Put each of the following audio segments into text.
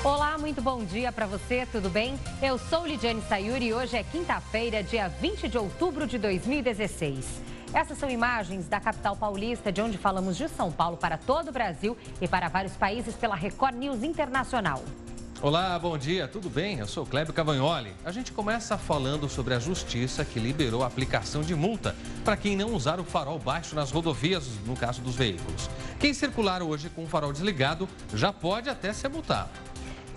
Olá, muito bom dia para você, tudo bem? Eu sou Lidiane Sayuri e hoje é quinta-feira, dia 20 de outubro de 2016. Essas são imagens da capital paulista, de onde falamos de São Paulo para todo o Brasil e para vários países pela Record News Internacional. Olá, bom dia, tudo bem? Eu sou Clébio Cavagnoli. A gente começa falando sobre a justiça que liberou a aplicação de multa para quem não usar o farol baixo nas rodovias, no caso dos veículos. Quem circular hoje com o farol desligado já pode até ser multado.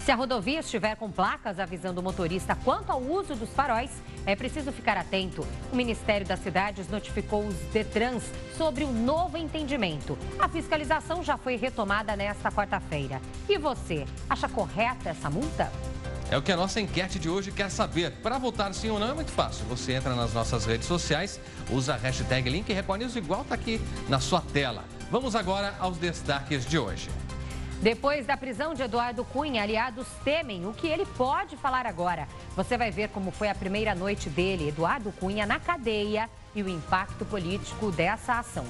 Se a rodovia estiver com placas avisando o motorista quanto ao uso dos faróis, é preciso ficar atento. O Ministério das Cidades notificou os Detrans sobre o novo entendimento. A fiscalização já foi retomada nesta quarta-feira. E você, acha correta essa multa? É o que a nossa enquete de hoje quer saber. Para votar sim ou não é muito fácil. Você entra nas nossas redes sociais, usa a hashtag Link Record News, igual está aqui na sua tela. Vamos agora aos destaques de hoje. Depois da prisão de Eduardo Cunha, aliados temem o que ele pode falar agora. Você vai ver como foi a primeira noite dele, Eduardo Cunha, na cadeia e o impacto político dessa ação.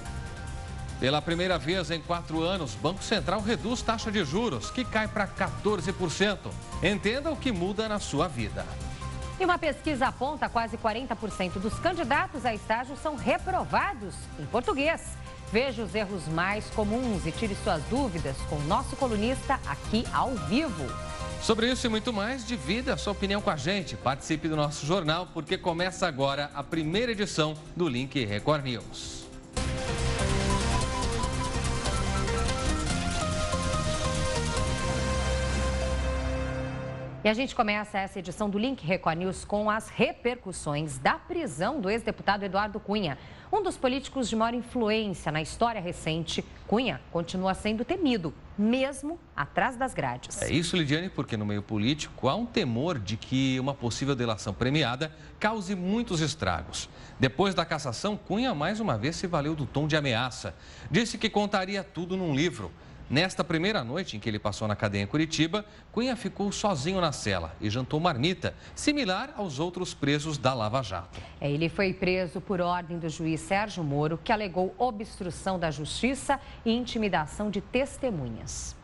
Pela primeira vez em 4 anos, Banco Central reduz taxa de juros, que cai para 14%. Entenda o que muda na sua vida. E uma pesquisa aponta que quase 40% dos candidatos a estágio são reprovados em português. Veja os erros mais comuns e tire suas dúvidas com o nosso colunista aqui ao vivo. Sobre isso e muito mais, divida a sua opinião com a gente. Participe do nosso jornal, porque começa agora a primeira edição do Link Record News. E a gente começa essa edição do Link Record News com as repercussões da prisão do ex-deputado Eduardo Cunha. Um dos políticos de maior influência na história recente, Cunha continua sendo temido, mesmo atrás das grades. É isso, Lidiane, porque no meio político há um temor de que uma possível delação premiada cause muitos estragos. Depois da cassação, Cunha mais uma vez se valeu do tom de ameaça. Disse que contaria tudo num livro. Nesta primeira noite em que ele passou na cadeia em Curitiba, Cunha ficou sozinho na cela e jantou marmita, similar aos outros presos da Lava Jato. Ele foi preso por ordem do juiz Sérgio Moro, que alegou obstrução da justiça e intimidação de testemunhas.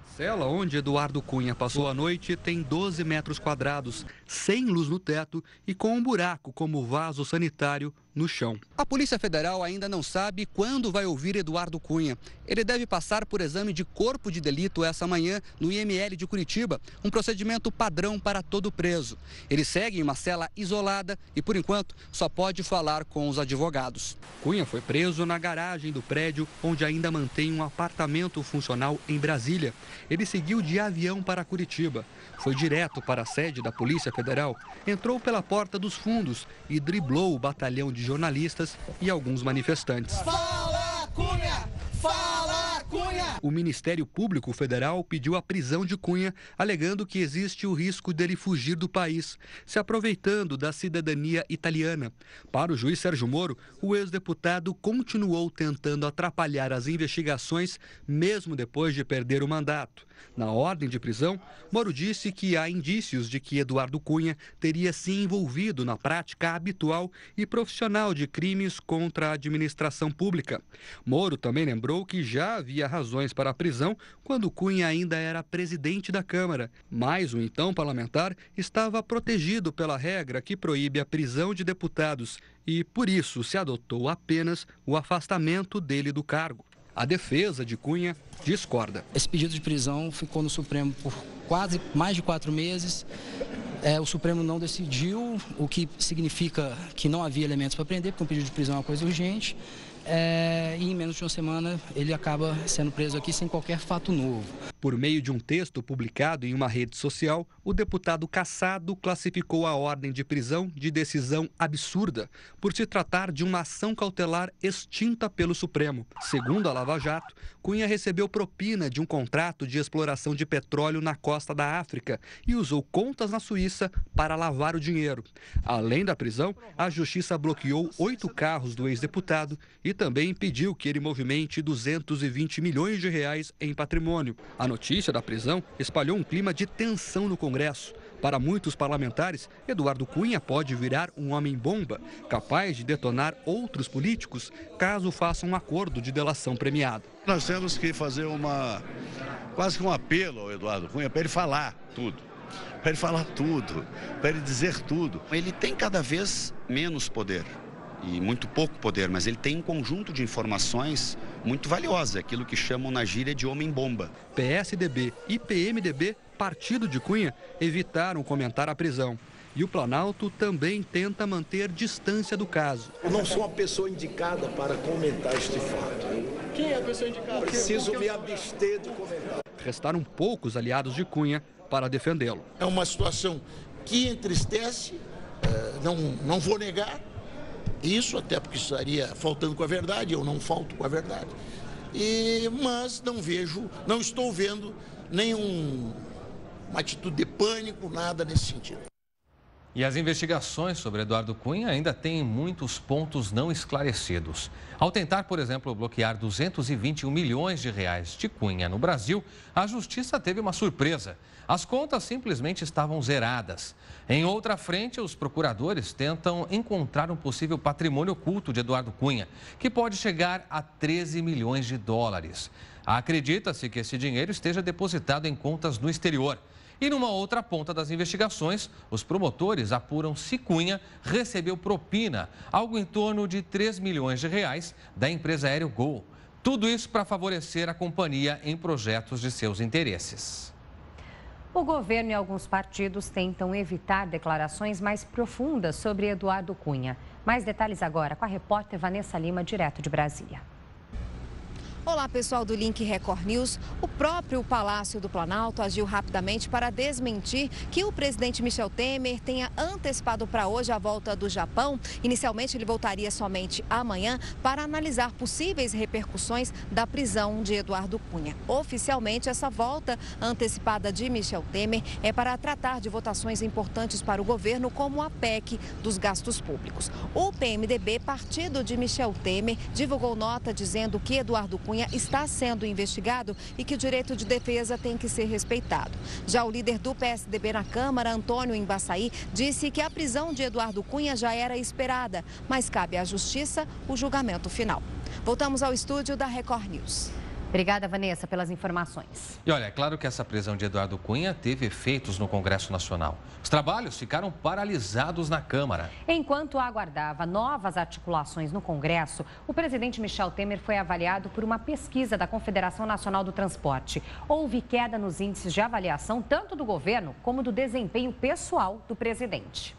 A cela onde Eduardo Cunha passou a noite tem 12 metros quadrados, sem luz no teto e com um buraco como vaso sanitário no chão. A Polícia Federal ainda não sabe quando vai ouvir Eduardo Cunha. Ele deve passar por exame de corpo de delito essa manhã no IML de Curitiba, um procedimento padrão para todo preso. Ele segue em uma cela isolada e, por enquanto, só pode falar com os advogados. Cunha foi preso na garagem do prédio, onde ainda mantém um apartamento funcional em Brasília. Ele seguiu de avião para Curitiba. Foi direto para a sede da Polícia Federal, entrou pela porta dos fundos e driblou o batalhão de jornalistas e alguns manifestantes. Fala, Cunha! Fala, Cunha! O Ministério Público Federal pediu a prisão de Cunha, alegando que existe o risco dele fugir do país, se aproveitando da cidadania italiana. Para o juiz Sérgio Moro, o ex-deputado continuou tentando atrapalhar as investigações, mesmo depois de perder o mandato. Na ordem de prisão, Moro disse que há indícios de que Eduardo Cunha teria se envolvido na prática habitual e profissional de crimes contra a administração pública. Moro também lembrou que já havia razões para a prisão quando Cunha ainda era presidente da Câmara, mas o então parlamentar estava protegido pela regra que proíbe a prisão de deputados e, por isso, se adotou apenas o afastamento dele do cargo. A defesa de Cunha discorda. Esse pedido de prisão ficou no Supremo por quase mais de 4 meses. O Supremo não decidiu, o que significa que não havia elementos para prender, porque um pedido de prisão é uma coisa urgente. E em menos de uma semana ele acaba sendo preso aqui sem qualquer fato novo. Por meio de um texto publicado em uma rede social, o deputado cassado classificou a ordem de prisão de decisão absurda, por se tratar de uma ação cautelar extinta pelo Supremo. Segundo a Lava Jato, Cunha recebeu propina de um contrato de exploração de petróleo na costa da África e usou contas na Suíça para lavar o dinheiro. Além da prisão, a Justiça bloqueou 8 carros do ex-deputado e também impediu que ele movimente 220 milhões de reais em patrimônio. A notícia da prisão espalhou um clima de tensão no Congresso. Para muitos parlamentares, Eduardo Cunha pode virar um homem-bomba, capaz de detonar outros políticos caso faça um acordo de delação premiada. Nós temos que fazer uma quase que um apelo ao Eduardo Cunha para ele falar tudo. Para ele falar tudo, para ele dizer tudo. Ele tem cada vez menos poder, e muito pouco poder, mas ele tem um conjunto de informações muito valiosas, aquilo que chamam na gíria de homem-bomba. PSDB e PMDB, partido de Cunha, evitaram comentar a prisão. E o Planalto também tenta manter distância do caso. Eu não sou uma pessoa indicada para comentar este fato. Quem é a pessoa indicada? Preciso me abster de comentar. Restaram poucos aliados de Cunha para defendê-lo. É uma situação que entristece, não vou negar isso, até porque estaria faltando com a verdade, eu não falto com a verdade. Mas não estou vendo nenhuma atitude de pânico, nada nesse sentido. E as investigações sobre Eduardo Cunha ainda têm muitos pontos não esclarecidos. Ao tentar, por exemplo, bloquear 221 milhões de reais de Cunha no Brasil, a Justiça teve uma surpresa. As contas simplesmente estavam zeradas. Em outra frente, os procuradores tentam encontrar um possível patrimônio oculto de Eduardo Cunha, que pode chegar a 13 milhões de dólares. Acredita-se que esse dinheiro esteja depositado em contas no exterior. E numa outra ponta das investigações, os promotores apuram se Cunha recebeu propina, algo em torno de 3 milhões de reais, da empresa Aéreo Gol. Tudo isso para favorecer a companhia em projetos de seus interesses. O governo e alguns partidos tentam evitar declarações mais profundas sobre Eduardo Cunha. Mais detalhes agora com a repórter Vanessa Lima, direto de Brasília. Olá, pessoal do Link Record News. O próprio Palácio do Planalto agiu rapidamente para desmentir que o presidente Michel Temer tenha antecipado para hoje a volta do Japão. Inicialmente, ele voltaria somente amanhã para analisar possíveis repercussões da prisão de Eduardo Cunha. Oficialmente, essa volta antecipada de Michel Temer é para tratar de votações importantes para o governo, como a PEC dos gastos públicos. O PMDB, partido de Michel Temer, divulgou nota dizendo que Eduardo Cunha está sendo investigado e que o direito de defesa tem que ser respeitado. Já o líder do PSDB na Câmara, Antônio Embaçaí, disse que a prisão de Eduardo Cunha já era esperada, mas cabe à Justiça o julgamento final. Voltamos ao estúdio da Record News. Obrigada, Vanessa, pelas informações. E olha, é claro que essa prisão de Eduardo Cunha teve efeitos no Congresso Nacional. Os trabalhos ficaram paralisados na Câmara. Enquanto aguardava novas articulações no Congresso, o presidente Michel Temer foi avaliado por uma pesquisa da Confederação Nacional do Transporte. Houve queda nos índices de avaliação tanto do governo como do desempenho pessoal do presidente.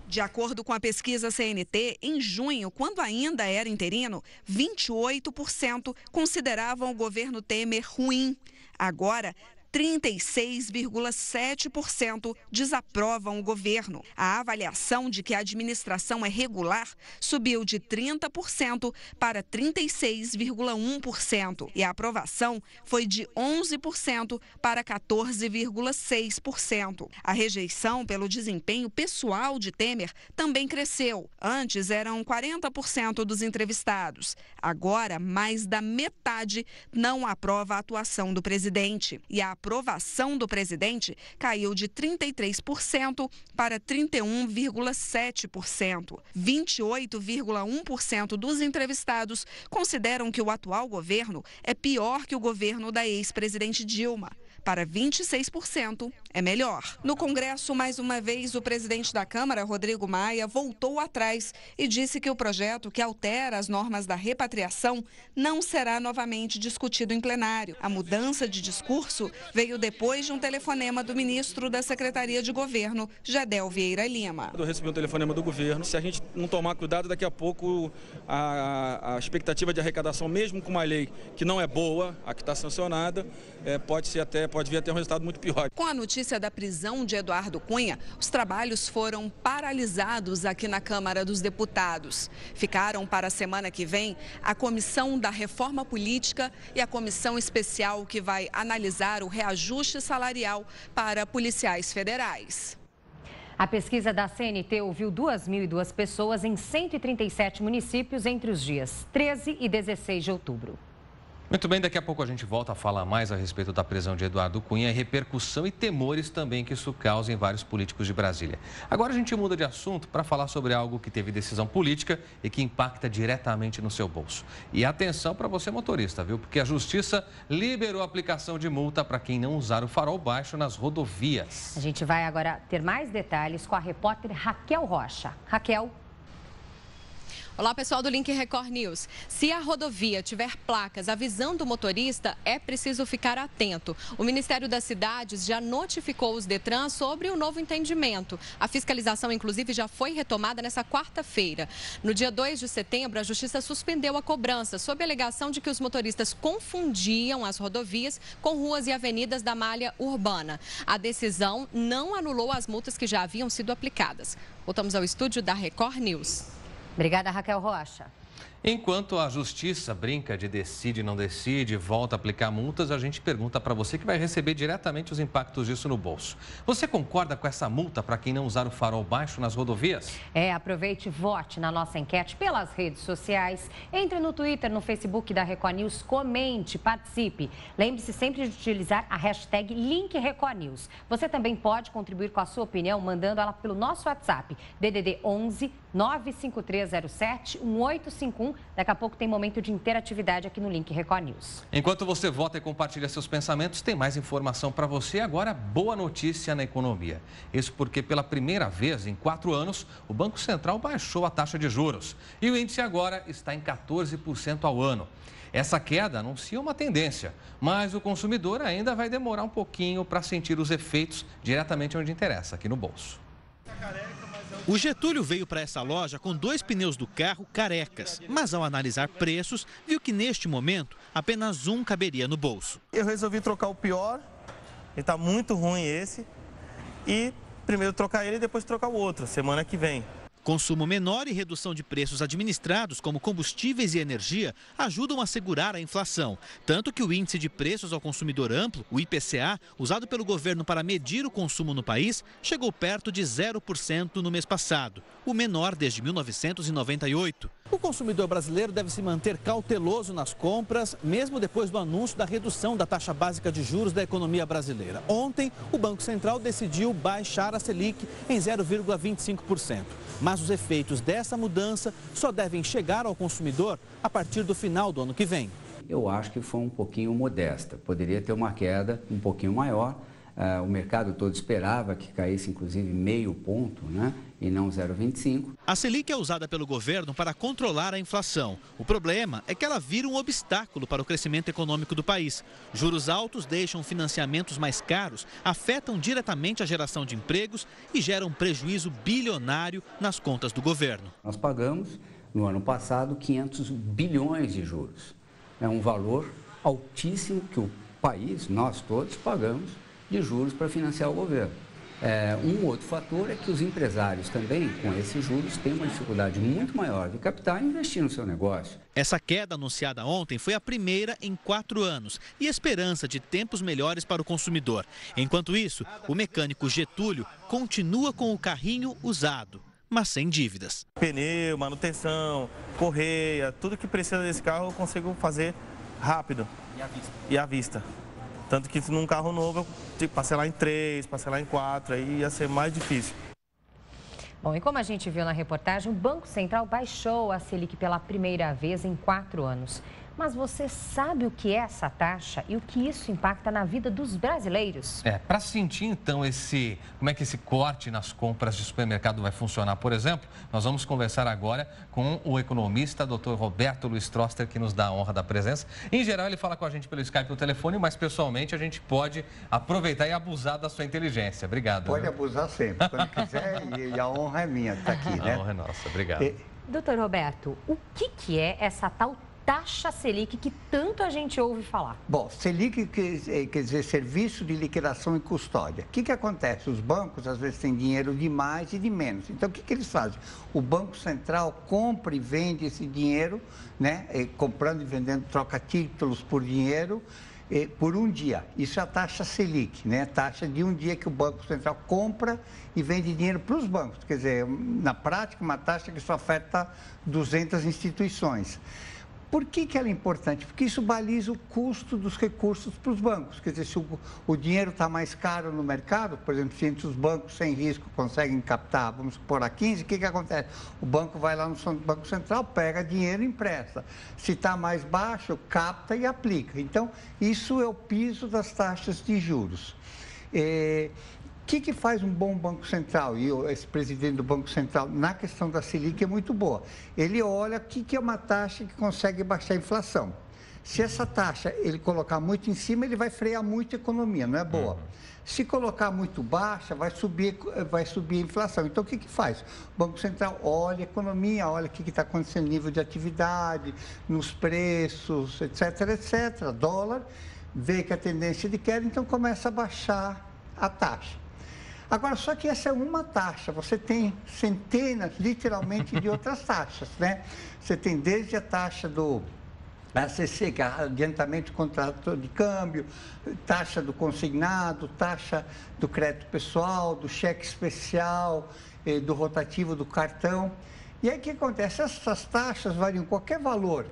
De acordo com a pesquisa CNT, em junho, quando ainda era interino, 28% consideravam o governo Temer ruim. Agora, 36,7% desaprovam o governo. A avaliação de que a administração é regular subiu de 30% para 36,1%. E a aprovação foi de 11% para 14,6%. A rejeição pelo desempenho pessoal de Temer também cresceu. Antes eram 40% dos entrevistados. Agora, mais da metade não aprova a atuação do presidente. E a aprovação do presidente caiu de 33% para 31,7%. 28,1% dos entrevistados consideram que o atual governo é pior que o governo da ex-presidente Dilma. Para 26% é melhor. No Congresso, mais uma vez, o presidente da Câmara, Rodrigo Maia, voltou atrás e disse que o projeto que altera as normas da repatriação não será novamente discutido em plenário. A mudança de discurso veio depois de um telefonema do ministro da Secretaria de Governo, Gedel Vieira Lima. Eu recebi um telefonema do governo. Se a gente não tomar cuidado, daqui a pouco a expectativa de arrecadação, mesmo com uma lei que não é boa, a que está sancionada, pode vir a ter um resultado muito pior. Com a notícia da prisão de Eduardo Cunha, os trabalhos foram paralisados aqui na Câmara dos Deputados. Ficaram para a semana que vem a Comissão da Reforma Política e a Comissão Especial que vai analisar o reajuste salarial para policiais federais. A pesquisa da CNT ouviu 2.002 pessoas em 137 municípios entre os dias 13 e 16 de outubro. Muito bem, daqui a pouco a gente volta a falar mais a respeito da prisão de Eduardo Cunha e repercussão e temores também que isso causa em vários políticos de Brasília. Agora a gente muda de assunto para falar sobre algo que teve decisão política e que impacta diretamente no seu bolso. E atenção para você motorista, viu? Porque a Justiça liberou a aplicação de multa para quem não usar o farol baixo nas rodovias. A gente vai agora ter mais detalhes com a repórter Raquel Rocha. Raquel. Olá, pessoal do Link Record News. Se a rodovia tiver placas avisando o motorista, é preciso ficar atento. O Ministério das Cidades já notificou os Detran sobre o novo entendimento. A fiscalização, inclusive, já foi retomada nessa quarta-feira. No dia 2 de setembro, a Justiça suspendeu a cobrança, sob a alegação de que os motoristas confundiam as rodovias com ruas e avenidas da malha urbana. A decisão não anulou as multas que já haviam sido aplicadas. Voltamos ao estúdio da Record News. Obrigada, Raquel Rocha. Enquanto a Justiça brinca de decide, não decide, volta a aplicar multas, a gente pergunta para você que vai receber diretamente os impactos disso no bolso. Você concorda com essa multa para quem não usar o farol baixo nas rodovias? Aproveite e vote na nossa enquete pelas redes sociais. Entre no Twitter, no Facebook da Record News, comente, participe. Lembre-se sempre de utilizar a hashtag #LinkRecordNews. Você também pode contribuir com a sua opinião mandando ela pelo nosso WhatsApp, DDD 11 95307 1851. Daqui a pouco tem momento de interatividade aqui no Link Record News. Enquanto você vota e compartilha seus pensamentos, tem mais informação para você. Agora, boa notícia na economia. Isso porque pela primeira vez em 4 anos, o Banco Central baixou a taxa de juros. E o índice agora está em 14% ao ano. Essa queda anuncia uma tendência, mas o consumidor ainda vai demorar um pouquinho para sentir os efeitos diretamente onde interessa, aqui no bolso. O Getúlio veio para essa loja com 2 pneus do carro carecas, mas ao analisar preços, viu que neste momento apenas um caberia no bolso. Eu resolvi trocar o pior, ele está muito ruim esse, e primeiro trocar ele e depois trocar o outro, semana que vem. Consumo menor e redução de preços administrados, como combustíveis e energia, ajudam a segurar a inflação. Tanto que o Índice de Preços ao Consumidor Amplo, o IPCA, usado pelo governo para medir o consumo no país, chegou perto de 0% no mês passado, o menor desde 1998. O consumidor brasileiro deve se manter cauteloso nas compras, mesmo depois do anúncio da redução da taxa básica de juros da economia brasileira. Ontem, o Banco Central decidiu baixar a Selic em 0,25%. Mas os efeitos dessa mudança só devem chegar ao consumidor a partir do final do ano que vem. Eu acho que foi um pouquinho modesta. Poderia ter uma queda um pouquinho maior. O mercado todo esperava que caísse, inclusive, meio ponto, né? E não 0,25. A Selic é usada pelo governo para controlar a inflação. O problema é que ela vira um obstáculo para o crescimento econômico do país. Juros altos deixam financiamentos mais caros, afetam diretamente a geração de empregos e geram prejuízo bilionário nas contas do governo. Nós pagamos, no ano passado, 500 bilhões de juros. É um valor altíssimo que o país, nós todos, pagamos de juros para financiar o governo. Um outro fator é que os empresários também, com esses juros, têm uma dificuldade muito maior de captar e investir no seu negócio. Essa queda anunciada ontem foi a primeira em 4 anos e esperança de tempos melhores para o consumidor. Enquanto isso, o mecânico Getúlio continua com o carrinho usado, mas sem dívidas. Pneu, manutenção, correia, tudo que precisa desse carro eu consigo fazer rápido e à vista. Tanto que num carro novo eu tinha que parcelar em 3, parcelar em 4, aí ia ser mais difícil. Bom, e como a gente viu na reportagem, o Banco Central baixou a Selic pela primeira vez em 4 anos. Mas você sabe o que é essa taxa e o que isso impacta na vida dos brasileiros? Para sentir então como é que esse corte nas compras de supermercado vai funcionar, por exemplo, nós vamos conversar agora com o economista Dr. Roberto Luiz Troster, que nos dá a honra da presença. Em geral, ele fala com a gente pelo Skype ou telefone, mas pessoalmente a gente pode aproveitar e abusar da sua inteligência. Obrigado. Pode abusar sempre, quando quiser, e a honra é minha de estar aqui, né? A honra é nossa, obrigado. Doutor Roberto, o que é essa tal taxa Selic que tanto a gente ouve falar? Bom, Selic quer dizer Serviço de Liquidação e Custódia. O que acontece? Os bancos às vezes têm dinheiro de mais e de menos. Então, o que eles fazem? O Banco Central compra e vende esse dinheiro, né? Comprando e vendendo, troca títulos por dinheiro por um dia. Isso é a taxa Selic, né? Taxa de um dia que o Banco Central compra e vende dinheiro para os bancos. Quer dizer, na prática, uma taxa que só afeta 200 instituições. Por que ela é importante? Porque isso baliza o custo dos recursos para os bancos. Quer dizer, se o dinheiro está mais caro no mercado, por exemplo, se entre os bancos sem risco conseguem captar, vamos supor, a 15, o que acontece? O banco vai lá no Banco Central, pega dinheiro e empresta. Se está mais baixo, capta e aplica. Então, isso é o piso das taxas de juros. O que faz um bom Banco Central? E esse presidente do Banco Central, na questão da Selic, é muito boa. Ele olha o que é uma taxa que consegue baixar a inflação. Se essa taxa ele colocar muito em cima, ele vai frear muito a economia, não é boa. Se colocar muito baixa, vai subir a inflação. Então, o que faz? O Banco Central olha a economia, olha o que está acontecendo no nível de atividade, nos preços, etc., etc., dólar, vê que a tendência de queda, então começa a baixar a taxa. Agora, só que essa é uma taxa, você tem centenas, literalmente, de outras taxas, né? Você tem desde a taxa do ACC, que é adiantamento de contrato de câmbio, taxa do consignado, taxa do crédito pessoal, do cheque especial, do rotativo do cartão. E aí o que acontece? Essas taxas variam qualquer valor.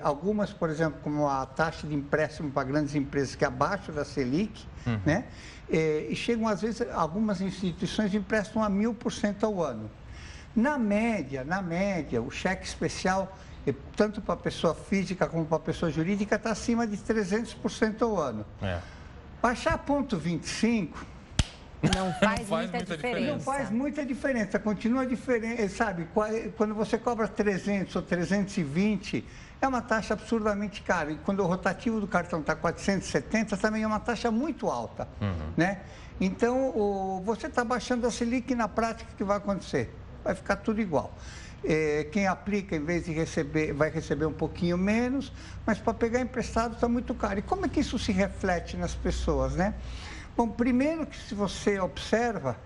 Algumas, por exemplo, como a taxa de empréstimo para grandes empresas, que é abaixo da Selic, né? E chegam, às vezes, algumas instituições emprestam a 1000% ao ano. Na média, o cheque especial, tanto para a pessoa física como para a pessoa jurídica, está acima de 300% ao ano. Baixar ponto 25... Não faz muita diferença. Não faz muita diferença, continua diferente, sabe? Quando você cobra 300 ou 320, é uma taxa absurdamente cara. E quando o rotativo do cartão está 470, também é uma taxa muito alta, né? Então, você está baixando a Selic, na prática, o que vai acontecer? Vai ficar tudo igual. Quem aplica, em vez de receber, vai receber um pouquinho menos, mas para pegar emprestado está muito caro. E como é que isso se reflete nas pessoas, né? Bom, primeiro que se você observa,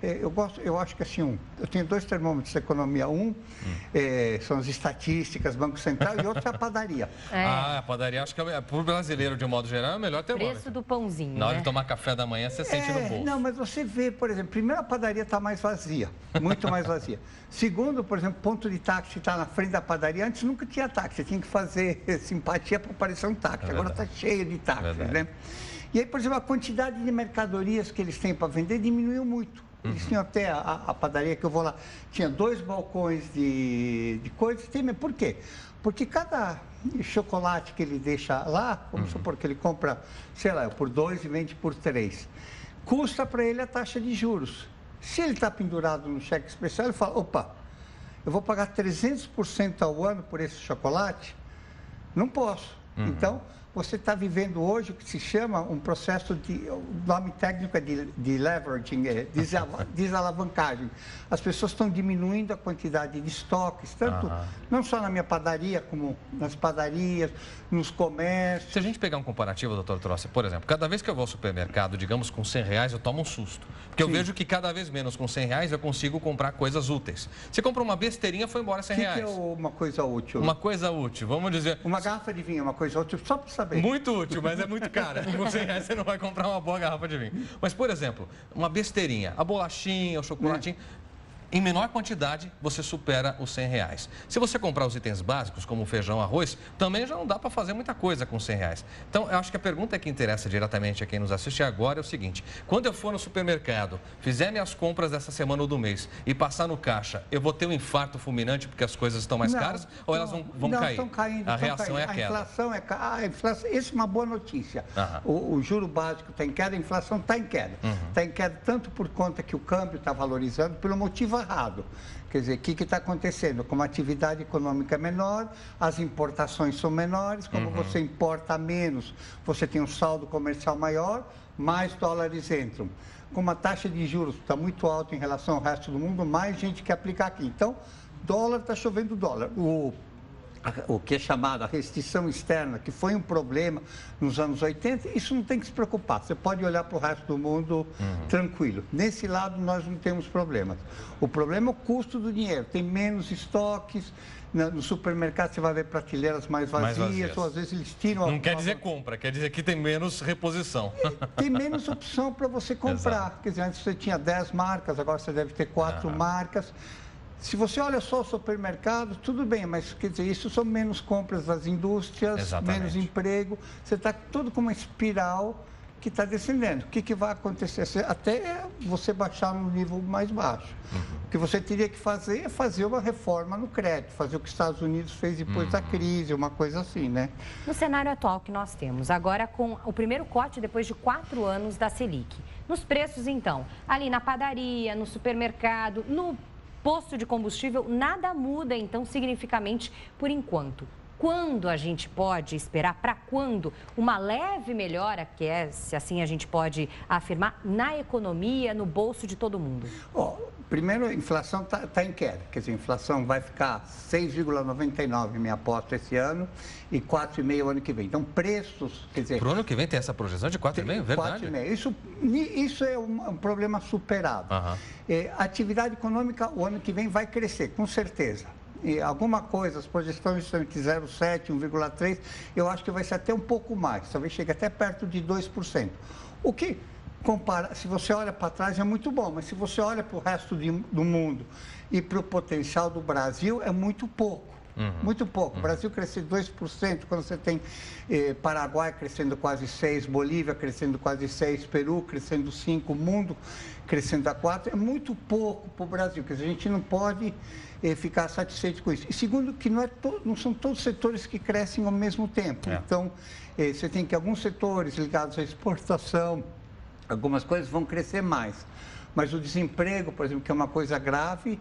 eu acho que assim, eu tenho 2 termômetros de economia. São as estatísticas, Banco Central, e outro é a padaria. A padaria, acho que para o brasileiro, de um modo geral, é o melhor termômetro. Preço do pãozinho, Na hora de tomar café da manhã, você sente no bolso. Não, mas você vê, por exemplo, primeiro a padaria está mais vazia, muito mais vazia. Segundo, por exemplo, ponto de táxi está na frente da padaria. Antes nunca tinha táxi, você tinha que fazer simpatia para parecer um táxi. Agora está cheio de táxi, né? E aí, por exemplo, a quantidade de mercadorias que eles têm para vender diminuiu muito. Eles tinham até a padaria que eu vou lá, tinha 2 balcões de coisas. Por quê? Porque cada chocolate que ele deixa lá, vamos supor que ele compra, sei lá, por 2 e vende por 3, custa para ele a taxa de juros. Se ele está pendurado no cheque especial, ele fala, opa, eu vou pagar 300% ao ano por esse chocolate? Não posso. Então, você está vivendo hoje o que se chama um processo o nome técnico é de leveraging, desalavancagem. As pessoas estão diminuindo a quantidade de estoques, tanto não só na minha padaria, como nas padarias, nos comércios. Se a gente pegar um comparativo, doutor Trossi, por exemplo, cada vez que eu vou ao supermercado, digamos, com R$100, eu tomo um susto. Porque eu vejo que cada vez menos com R$100 eu consigo comprar coisas úteis. Você compra uma besteirinha, foi embora R$100. O que é uma coisa útil? Uma coisa útil, vamos dizer... Uma garrafa de vinho é uma coisa útil, só para saber. Muito útil, mas é muito cara. Com R$100 você não vai comprar uma boa garrafa de vinho. Mas, por exemplo, uma besteirinha, a bolachinha, o chocolatinho... Em menor quantidade, você supera os R$100. Se você comprar os itens básicos, como feijão, arroz, também já não dá para fazer muita coisa com R$100. Então, eu acho que a pergunta que interessa diretamente a quem nos assiste agora é o seguinte. Quando eu for no supermercado, fizer minhas compras dessa semana ou do mês e passar no caixa, eu vou ter um infarto fulminante porque as coisas estão mais caras ou elas vão cair? Estão caindo. A reação é a queda. A inflação, essa é uma boa notícia. O juro básico está em queda, a inflação está em queda. Está em queda tanto por conta que o câmbio está valorizando, pelo motivo errado. Quer dizer, o que está acontecendo? Como a atividade econômica é menor, as importações são menores, como você importa menos, você tem um saldo comercial maior, mais dólares entram. Como a taxa de juros está muito alta em relação ao resto do mundo, mais gente quer aplicar aqui. Então, dólar está chovendo dólar. O que é chamado a restrição externa, que foi um problema nos anos 80, isso não tem que se preocupar. Você pode olhar para o resto do mundo tranquilo. Nesse lado, nós não temos problemas. O problema é o custo do dinheiro. Tem menos estoques. No supermercado, você vai ver prateleiras mais vazias. Ou às vezes eles tiram... Não quer dizer compra, quer dizer que tem menos reposição. Tem menos opção para você comprar. Quer dizer, antes você tinha 10 marcas, agora você deve ter 4 marcas. Se você olha só o supermercado, tudo bem, mas quer dizer, isso são menos compras das indústrias, Exatamente. menos emprego, você está todo com uma espiral que está descendendo. O que vai acontecer? Até você baixar no nível mais baixo. O que você teria que fazer é fazer uma reforma no crédito, fazer o que os Estados Unidos fez depois da crise, uma coisa assim, né? No cenário atual que nós temos, agora com o primeiro corte depois de 4 anos da Selic. Nos preços, então, ali na padaria, no supermercado, no posto de combustível, nada muda, então, significativamente por enquanto. Quando a gente pode esperar, para quando, uma leve melhora, que é, se assim a gente pode afirmar, na economia, no bolso de todo mundo? Primeiro, a inflação está em queda. Quer dizer, a inflação vai ficar 6,99, minha aposta, esse ano, e 4,5 ano que vem. Então, preços, quer dizer... Para o ano que vem tem essa projeção de 4,5? Verdade? 4,5. Isso é um problema superado. A atividade econômica, o ano que vem, vai crescer, com certeza. E alguma coisa, as projeções estão entre 0,7 e 1,3, eu acho que vai ser até um pouco mais, talvez chegue até perto de 2%. O que, se você olha para trás, é muito bom, mas se você olha para o resto do mundo e para o potencial do Brasil, é muito pouco. Muito pouco. O Brasil crescer 2%, quando você tem Paraguai crescendo quase 6%, Bolívia crescendo quase 6%, Peru crescendo 5%, o mundo crescendo a 4%, é muito pouco para o Brasil, quer dizer, a gente não pode ficar satisfeito com isso. E segundo, que não são todos os setores que crescem ao mesmo tempo. Então, você tem que alguns setores ligados à exportação, algumas coisas vão crescer mais. Mas o desemprego, por exemplo, que é uma coisa grave,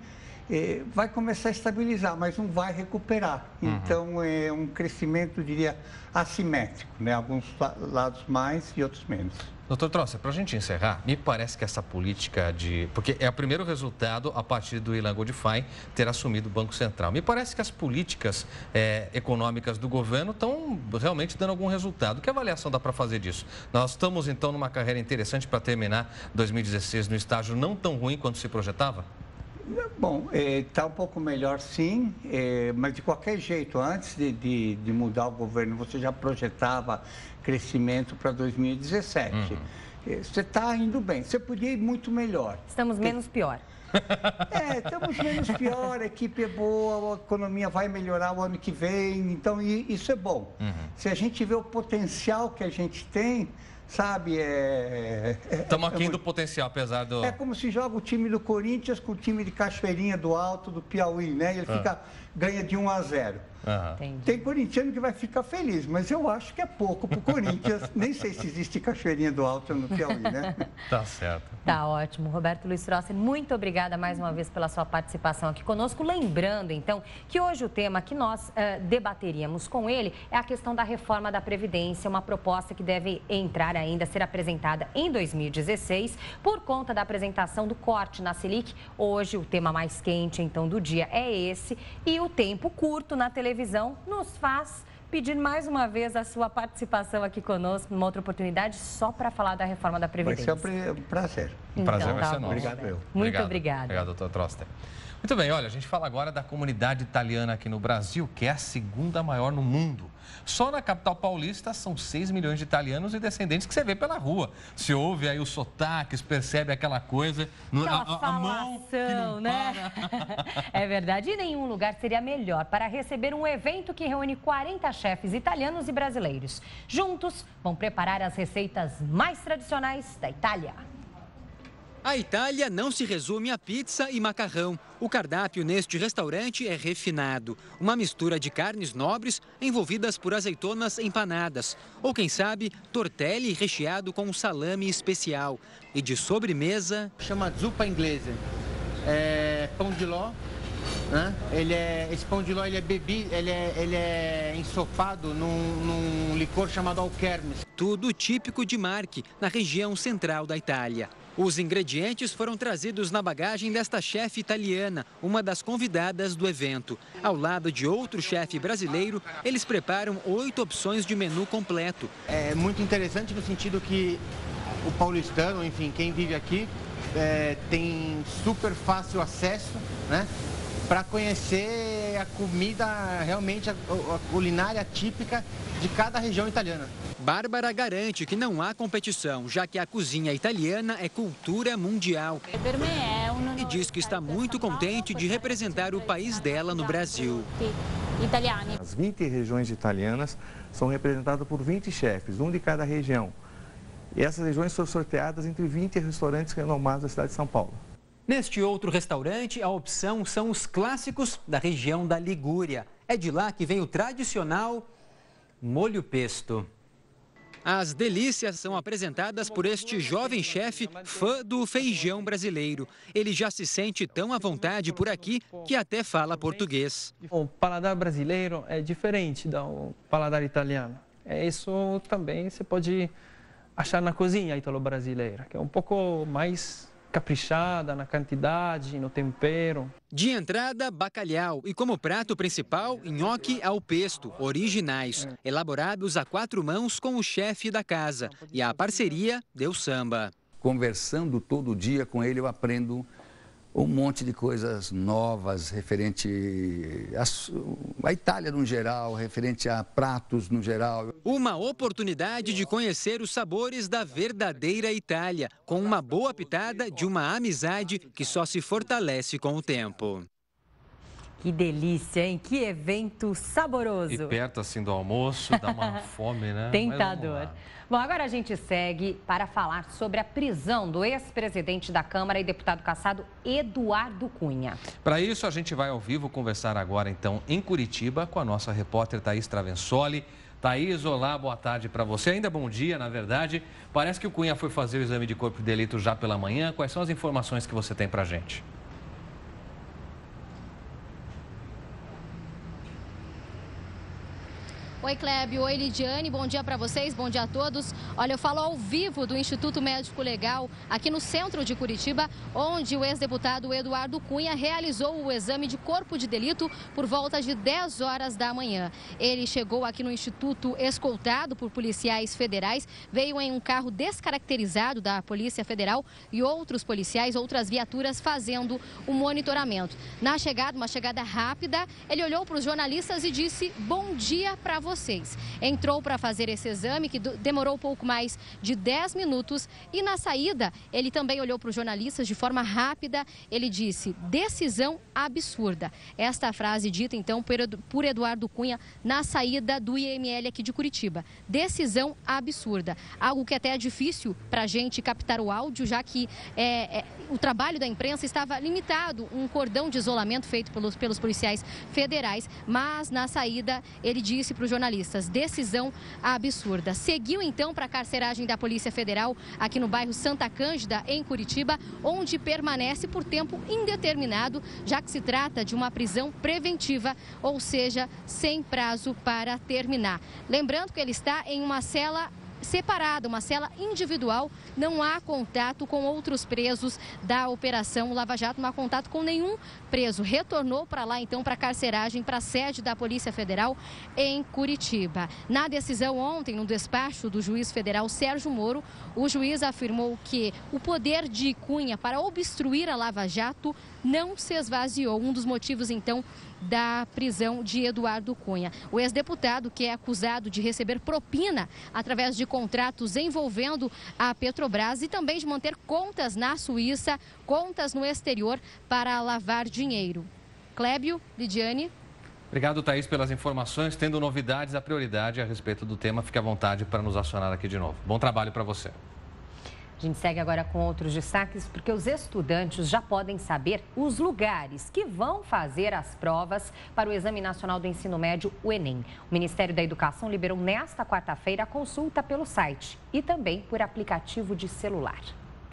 vai começar a estabilizar, mas não vai recuperar. Então, é um crescimento, diria, assimétrico, né? Alguns lados mais e outros menos. Doutor Trosser, para a gente encerrar, me parece que essa política porque é o primeiro resultado a partir do Ilan Godfrey ter assumido o Banco Central. Me parece que as políticas econômicas do governo estão realmente dando algum resultado. Que avaliação dá para fazer disso? Nós estamos, então, numa carreira interessante para terminar 2016 no estágio não tão ruim quanto se projetava? Bom, está um pouco melhor sim, mas de qualquer jeito, antes de mudar o governo, você já projetava crescimento para 2017. Você está indo bem, você podia ir muito melhor. Estamos menos pior. Estamos menos pior, a equipe é boa, a economia vai melhorar o ano que vem, então isso é bom. Se a gente vê o potencial que a gente tem, sabe, estamos aqui do potencial, apesar do... É como se joga o time do Corinthians com o time de Cachoeirinha do Alto, do Piauí, né? Ele ganha de 1-0. Tem corintiano que vai ficar feliz, mas eu acho que é pouco para o Corinthians. Nem sei se existe Cachoeirinha do Alto no Piauí, né? Tá certo. Tá ótimo. Roberto Luiz Trosser, muito obrigada mais uma vez pela sua participação aqui conosco. Lembrando, então, que hoje o tema que nós debateríamos com ele é a questão da reforma da Previdência, uma proposta que deve entrar ainda, ser apresentada em 2016, por conta da apresentação do corte na Selic. Hoje, o tema mais quente, então, do dia é esse. E o tempo curto na televisão nos faz pedir mais uma vez a sua participação aqui conosco, numa outra oportunidade, só para falar da reforma da Previdência. Vai ser um prazer. Um prazer vai ser nosso. Obrigado. Muito obrigada. Obrigado, doutor Trosser. Muito bem, olha, a gente fala agora da comunidade italiana aqui no Brasil, que é a segunda maior no mundo. Só na capital paulista são 6 milhões de italianos e descendentes que você vê pela rua. Se ouve aí os sotaques, percebe aquela coisa, a mão que não para. É verdade, e nenhum lugar seria melhor para receber um evento que reúne 40 chefes italianos e brasileiros. Juntos, vão preparar as receitas mais tradicionais da Itália. A Itália não se resume a pizza e macarrão. O cardápio neste restaurante é refinado. Uma mistura de carnes nobres envolvidas por azeitonas empanadas. Ou, quem sabe, tortelli recheado com um salame especial. E de sobremesa... Chama zuppa inglese. É pão de ló. Né? Esse pão de ló ele é ensopado num licor chamado Alkermes. Tudo típico de Marche, na região central da Itália. Os ingredientes foram trazidos na bagagem desta chefe italiana, uma das convidadas do evento. Ao lado de outro chefe brasileiro, eles preparam 8 opções de menu completo. É muito interessante no sentido que o paulistano, enfim, quem vive aqui, tem super fácil acesso, né, para conhecer a comida, realmente a culinária típica de cada região italiana. Bárbara garante que não há competição, já que a cozinha italiana é cultura mundial. Per me è un e diz que está muito contente de representar o país dela no Brasil. As 20 regiões italianas são representadas por 20 chefes, um de cada região. E essas regiões são sorteadas entre 20 restaurantes renomados da cidade de São Paulo. Neste outro restaurante, a opção são os clássicos da região da Ligúria. É de lá que vem o tradicional molho pesto. As delícias são apresentadas por este jovem chefe, fã do feijão brasileiro. Ele já se sente tão à vontade por aqui que até fala português. O paladar brasileiro é diferente do paladar italiano. Isso também você pode achar na cozinha italo-brasileira, que é um pouco mais caprichada na quantidade, no tempero. De entrada, bacalhau e como prato principal, nhoque ao pesto, originais, elaborados a 4 mãos com o chefe da casa. E a parceria deu samba. Conversando todo dia com ele, eu aprendo um monte de coisas novas referente à Itália no geral, referente a pratos no geral. Uma oportunidade de conhecer os sabores da verdadeira Itália, com uma boa pitada de uma amizade que só se fortalece com o tempo. Que delícia, hein? Que evento saboroso. E perto assim do almoço, dá uma fome, né? Tentador. Bom, agora a gente segue para falar sobre a prisão do ex-presidente da Câmara e deputado cassado Eduardo Cunha. Para isso, a gente vai ao vivo conversar agora, então, em Curitiba, com a nossa repórter Thaís Travensoli. Thaís, olá, boa tarde para você. Ainda bom dia, na verdade. Parece que o Cunha foi fazer o exame de corpo de delito já pela manhã. Quais são as informações que você tem para a gente? Oi, Clébio. Oi, Lidiane. Bom dia para vocês, bom dia a todos. Olha, eu falo ao vivo do Instituto Médico Legal, aqui no centro de Curitiba, onde o ex-deputado Eduardo Cunha realizou o exame de corpo de delito por volta de 10 horas da manhã. Ele chegou aqui no Instituto escoltado por policiais federais, veio em um carro descaracterizado da Polícia Federal e outros policiais, outras viaturas fazendo o monitoramento. Na chegada, uma chegada rápida, ele olhou para os jornalistas e disse: bom dia para vocês. Entrou para fazer esse exame, que demorou pouco mais de 10 minutos. E na saída, ele também olhou para os jornalistas de forma rápida. Ele disse: decisão absurda. Esta frase dita, então, por Eduardo Cunha na saída do IML aqui de Curitiba. Decisão absurda. Algo que até é difícil para a gente captar o áudio, já que o trabalho da imprensa estava limitado, um cordão de isolamento feito pelos policiais federais. Mas na saída, ele disse para os jornalistas: decisão absurda. Seguiu então para a carceragem da Polícia Federal aqui no bairro Santa Cândida, em Curitiba, onde permanece por tempo indeterminado, já que se trata de uma prisão preventiva, ou seja, sem prazo para terminar. Lembrando que ele está em uma cela separada, uma cela individual, não há contato com outros presos da Operação Lava Jato, não há contato com nenhum preso. Retornou para lá, então, para a carceragem, para a sede da Polícia Federal em Curitiba. Na decisão ontem, no despacho do juiz federal Sérgio Moro, o juiz afirmou que o poder de Cunha para obstruir a Lava Jato não se esvaziou. Um dos motivos, então, da prisão de Eduardo Cunha. O ex-deputado, que é acusado de receber propina através de contratos envolvendo a Petrobras e também de manter contas na Suíça, contas no exterior para lavar dinheiro. Clébio, Lidiane. Obrigado, Thaís, pelas informações. Tendo novidades, a prioridade a respeito do tema, fique à vontade para nos acionar aqui de novo. Bom trabalho para você. A gente segue agora com outros destaques, porque os estudantes já podem saber os lugares que vão fazer as provas para o Exame Nacional do Ensino Médio, o Enem. O Ministério da Educação liberou nesta quarta-feira a consulta pelo site e também por aplicativo de celular.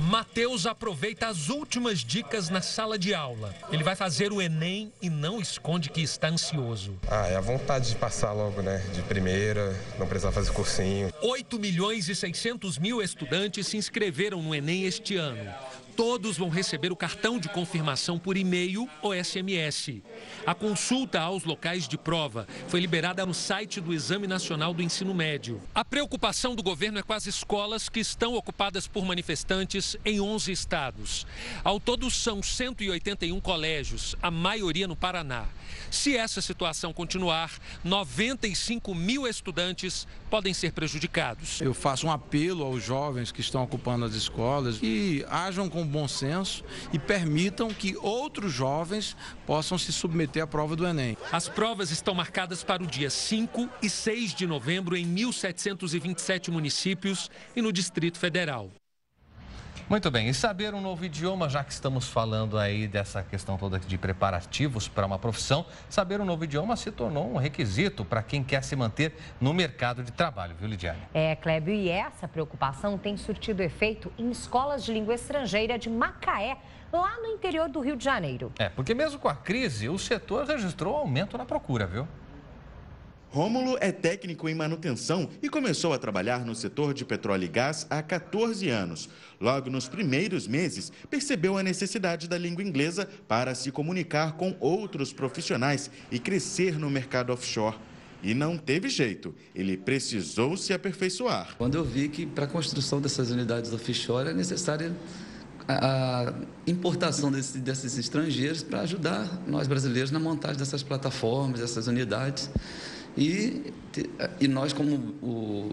Matheus aproveita as últimas dicas na sala de aula. Ele vai fazer o Enem e não esconde que está ansioso. É a vontade de passar logo, né? De primeira, não precisar fazer cursinho. 8.600.000 estudantes se inscreveram no Enem este ano. Todos vão receber o cartão de confirmação por e-mail ou SMS. A consulta aos locais de prova foi liberada no site do Exame Nacional do Ensino Médio. A preocupação do governo é com as escolas que estão ocupadas por manifestantes em 11 estados. Ao todo, são 181 colégios, a maioria no Paraná. Se essa situação continuar, 95.000 estudantes podem ser prejudicados. Eu faço um apelo aos jovens que estão ocupando as escolas que ajam com bom senso e permitam que outros jovens possam se submeter à prova do Enem. As provas estão marcadas para o dia 5 e 6 de novembro em 1.727 municípios e no Distrito Federal. Muito bem, e saber um novo idioma, já que estamos falando aí dessa questão toda de preparativos para uma profissão, saber um novo idioma se tornou um requisito para quem quer se manter no mercado de trabalho, viu, Lidiane? Clébio, e essa preocupação tem surtido efeito em escolas de língua estrangeira de Macaé, lá no interior do Rio de Janeiro. Porque mesmo com a crise, o setor registrou aumento na procura, viu? Rômulo é técnico em manutenção e começou a trabalhar no setor de petróleo e gás há 14 anos. Logo nos primeiros meses, percebeu a necessidade da língua inglesa para se comunicar com outros profissionais e crescer no mercado offshore. E não teve jeito, ele precisou se aperfeiçoar. Quando eu vi que para a construção dessas unidades offshore é necessária a importação desses estrangeiros para ajudar nós brasileiros na montagem dessas plataformas, dessas unidades. E nós, como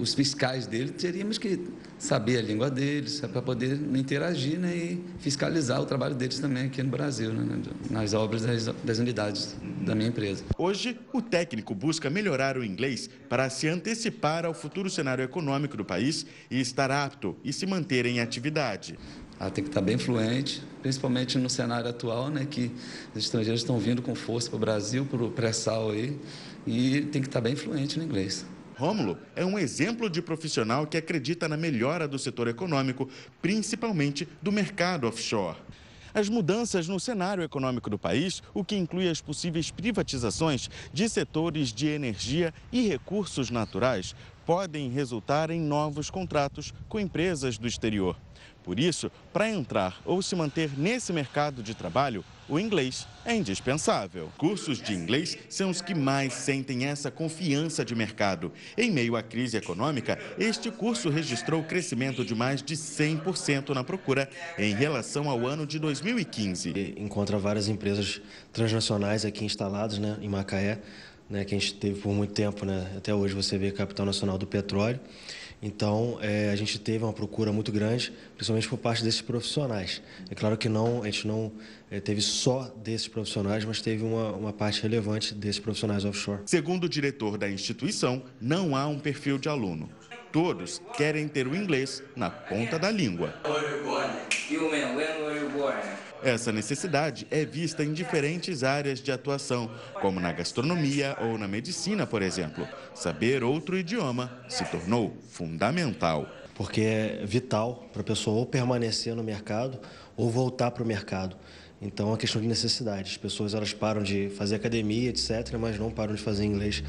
os fiscais dele, teríamos que saber a língua deles para poder interagir, né, e fiscalizar o trabalho deles também aqui no Brasil, né, nas obras das unidades da minha empresa. Hoje, o técnico busca melhorar o inglês para se antecipar ao futuro cenário econômico do país e estar apto e se manter em atividade. Tem que estar bem fluente, principalmente no cenário atual, né, que os estrangeiros estão vindo com força para o Brasil, para o pré-sal aí, e tem que estar bem fluente no inglês. Rômulo é um exemplo de profissional que acredita na melhora do setor econômico, principalmente do mercado offshore. As mudanças no cenário econômico do país, o que inclui as possíveis privatizações de setores de energia e recursos naturais, podem resultar em novos contratos com empresas do exterior. Por isso, para entrar ou se manter nesse mercado de trabalho, o inglês é indispensável. Cursos de inglês são os que mais sentem essa confiança de mercado. Em meio à crise econômica, este curso registrou crescimento de mais de 100% na procura em relação ao ano de 2015. Encontra várias empresas transnacionais aqui instaladas, né, em Macaé, né, que a gente teve por muito tempo, né, até hoje você vê a capital nacional do petróleo. Então, a gente teve uma procura muito grande, principalmente por parte desses profissionais. É claro que a gente não teve só desses profissionais, mas teve uma parte relevante desses profissionais offshore. Segundo o diretor da instituição, não há um perfil de aluno. Todos querem ter o inglês na ponta da língua. Essa necessidade é vista em diferentes áreas de atuação, como na gastronomia ou na medicina, por exemplo. Saber outro idioma se tornou fundamental. Porque é vital para a pessoa ou permanecer no mercado ou voltar para o mercado. Então, é uma questão de necessidade. As pessoas elas param de fazer academia, etc., mas não param de fazer inglês,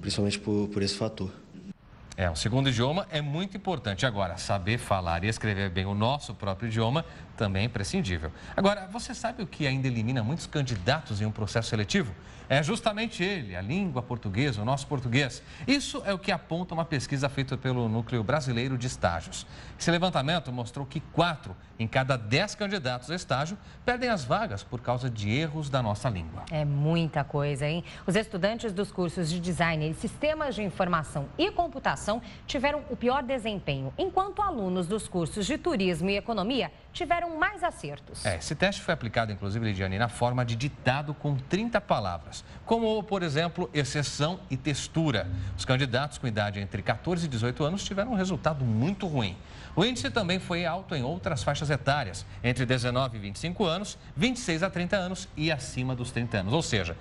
principalmente por esse fator. O segundo idioma é muito importante. Agora, saber falar e escrever bem o nosso próprio idioma também é imprescindível. Agora, você sabe o que ainda elimina muitos candidatos em um processo seletivo? É justamente ele, a língua portuguesa, o nosso português. Isso é o que aponta uma pesquisa feita pelo Núcleo Brasileiro de Estágios. Esse levantamento mostrou que 4 em cada 10 candidatos a estágio perdem as vagas por causa de erros da nossa língua. É muita coisa, hein? Os estudantes dos cursos de design, sistemas de informação e computação tiveram o pior desempenho, enquanto alunos dos cursos de turismo e economia tiveram mais acertos. Esse teste foi aplicado, inclusive, Lidiane, na forma de ditado com 30 palavras, como, por exemplo, exceção e textura. Os candidatos com idade entre 14 e 18 anos tiveram um resultado muito ruim. O índice também foi alto em outras faixas etárias, entre 19 e 25 anos, 26 a 30 anos e acima dos 30 anos. Ou seja,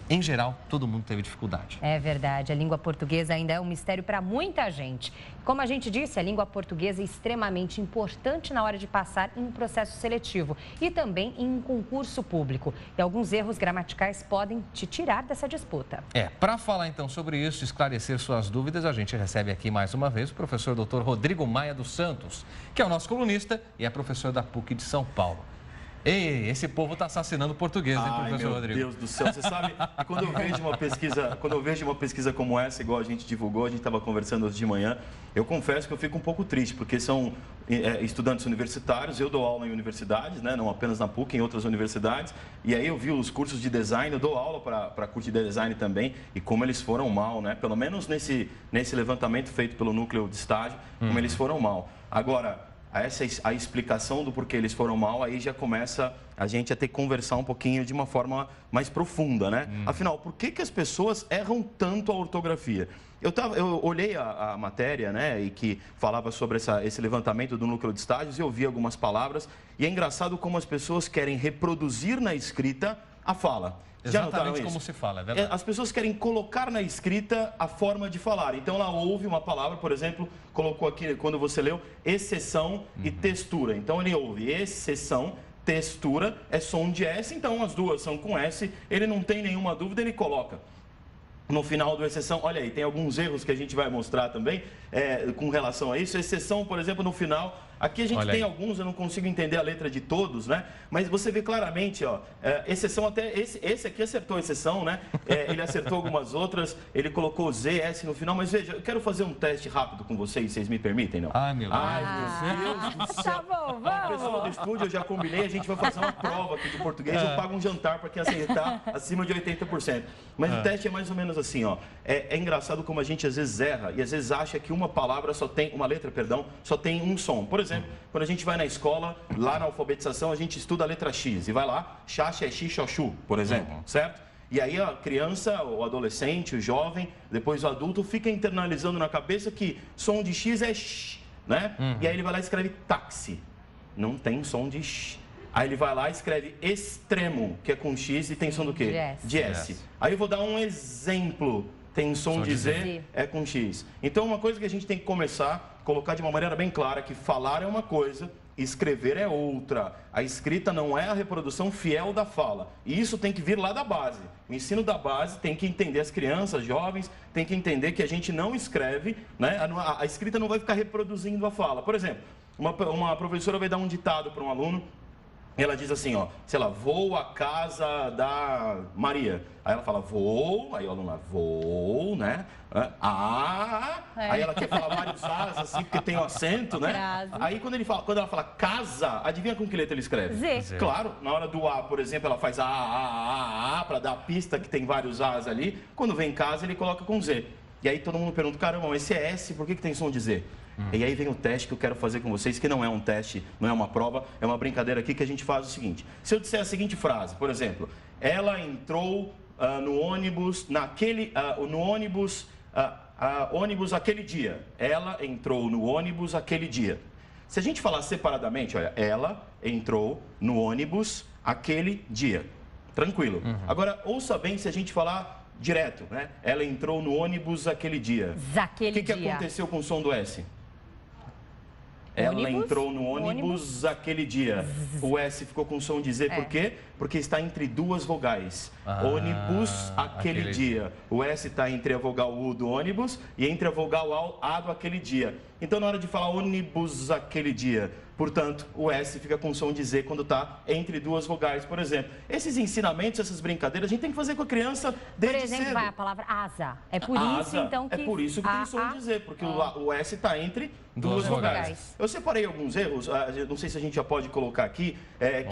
em geral, todo mundo teve dificuldade. É verdade, a língua portuguesa ainda é um mistério para muita gente. Como a gente disse, a língua portuguesa é extremamente importante na hora de passar em um processo seletivo e também em um concurso público. E alguns erros gramaticais podem te tirar dessa disputa. Para falar então sobre isso, esclarecer suas dúvidas, a gente recebe aqui mais uma vez o professor Dr. Rodrigo Maia dos Santos, que é o nosso colunista e é professor da PUC de São Paulo. Ei, esse povo está assassinando português, hein, professor Rodrigo? Meu Deus do céu, você sabe, quando eu vejo uma pesquisa como essa, igual a gente divulgou, a gente estava conversando hoje de manhã, eu confesso que eu fico um pouco triste, porque são estudantes universitários, eu dou aula em universidades, né, não apenas na PUC, em outras universidades, e aí eu vi os cursos de design, eu dou aula para curso de design também, e como eles foram mal, né, pelo menos nesse levantamento feito pelo núcleo de estágio, como eles foram mal. Agora, a explicação do porquê eles foram mal, aí já começa a gente a ter que conversar um pouquinho de uma forma mais profunda, né? Afinal, por que as pessoas erram tanto a ortografia? Eu olhei a matéria, né, e que falava sobre esse levantamento do núcleo de estágios e eu vi algumas palavras, e é engraçado como as pessoas querem reproduzir na escrita a fala. Exatamente como se fala, é verdade. As pessoas querem colocar na escrita a forma de falar. Então, ela ouve uma palavra, por exemplo, colocou aqui, quando você leu, exceção e textura. Então, ele ouve exceção, textura, é som de S, então as duas são com S, ele não tem nenhuma dúvida, ele coloca. No final do exceção, olha aí, tem alguns erros que a gente vai mostrar também com relação a isso. Exceção, por exemplo, no final, aqui a gente tem alguns, eu não consigo entender a letra de todos, né? Mas você vê claramente, ó, exceção até, esse aqui acertou a exceção, né? Ele acertou algumas outras, ele colocou Z, S no final, mas veja, eu quero fazer um teste rápido com vocês me permitem, não? Ai, meu Deus. Ai, meu Deus do céu. Tá bom, vamos. O pessoal do estúdio, eu já combinei, a gente vai fazer uma prova aqui de português, eu pago um jantar para quem acertar acima de 80%. Mas o teste é mais ou menos assim, ó. É engraçado como a gente às vezes erra e às vezes acha que uma letra, só tem um som. Por exemplo, quando a gente vai na escola, lá na alfabetização, a gente estuda a letra X e vai lá, xaxa é xixi, xoxu, por exemplo, certo? E aí a criança, o adolescente, o jovem, depois o adulto, fica internalizando na cabeça que som de X é X, né? E aí ele vai lá e escreve táxi. Não tem som de X. Aí ele vai lá e escreve extremo, que é com X e tem som do quê? De S. Aí eu vou dar um exemplo. Tem som de Z, é com X. Então, uma coisa que a gente tem que começar a colocar de uma maneira bem clara, que falar é uma coisa, escrever é outra. A escrita não é a reprodução fiel da fala. E isso tem que vir lá da base. O ensino da base tem que entender, as crianças, jovens, tem que entender que a gente não escreve, né? A escrita não vai ficar reproduzindo a fala. Por exemplo, uma professora vai dar um ditado para um aluno, ela diz assim, ó, sei lá, vou à casa da Maria. Aí ela fala, vou, aí o aluno lá, vou, né? Aí ela quer falar vários A's, assim, porque tem o acento, né? Aí quando ela fala casa, adivinha com que letra ele escreve? Z. Claro, na hora do A, por exemplo, ela faz A, para dar a pista que tem vários A's ali. Quando vem casa, ele coloca com Z. E aí todo mundo pergunta, caramba, esse é S, por que tem som de Z? E aí vem o teste que eu quero fazer com vocês, que não é um teste, não é uma prova, é uma brincadeira aqui que a gente faz o seguinte. Se eu disser a seguinte frase, por exemplo, ela entrou no ônibus ônibus aquele dia. Ela entrou no ônibus aquele dia. Se a gente falar separadamente, olha, ela entrou no ônibus aquele dia. Tranquilo. Agora, ouça bem se a gente falar direto, né? Ela entrou no ônibus aquele dia. O que aconteceu com o som do S? Ela entrou no ônibus aquele dia. O S ficou com som de Z, por quê? Porque está entre duas vogais. Ônibus aquele dia. O S está entre a vogal U do ônibus e entre a vogal A do aquele dia. Então, na hora de falar ônibus aquele dia, portanto, o S fica com som de Z quando está entre duas vogais, por exemplo. Esses ensinamentos, essas brincadeiras, a gente tem que fazer com a criança desde cedo. Por exemplo, vai a palavra asa. É por isso, então, que... É por isso que tem som de Z, porque o S está entre duas vogais. Eu separei alguns erros, não sei se a gente já pode colocar aqui,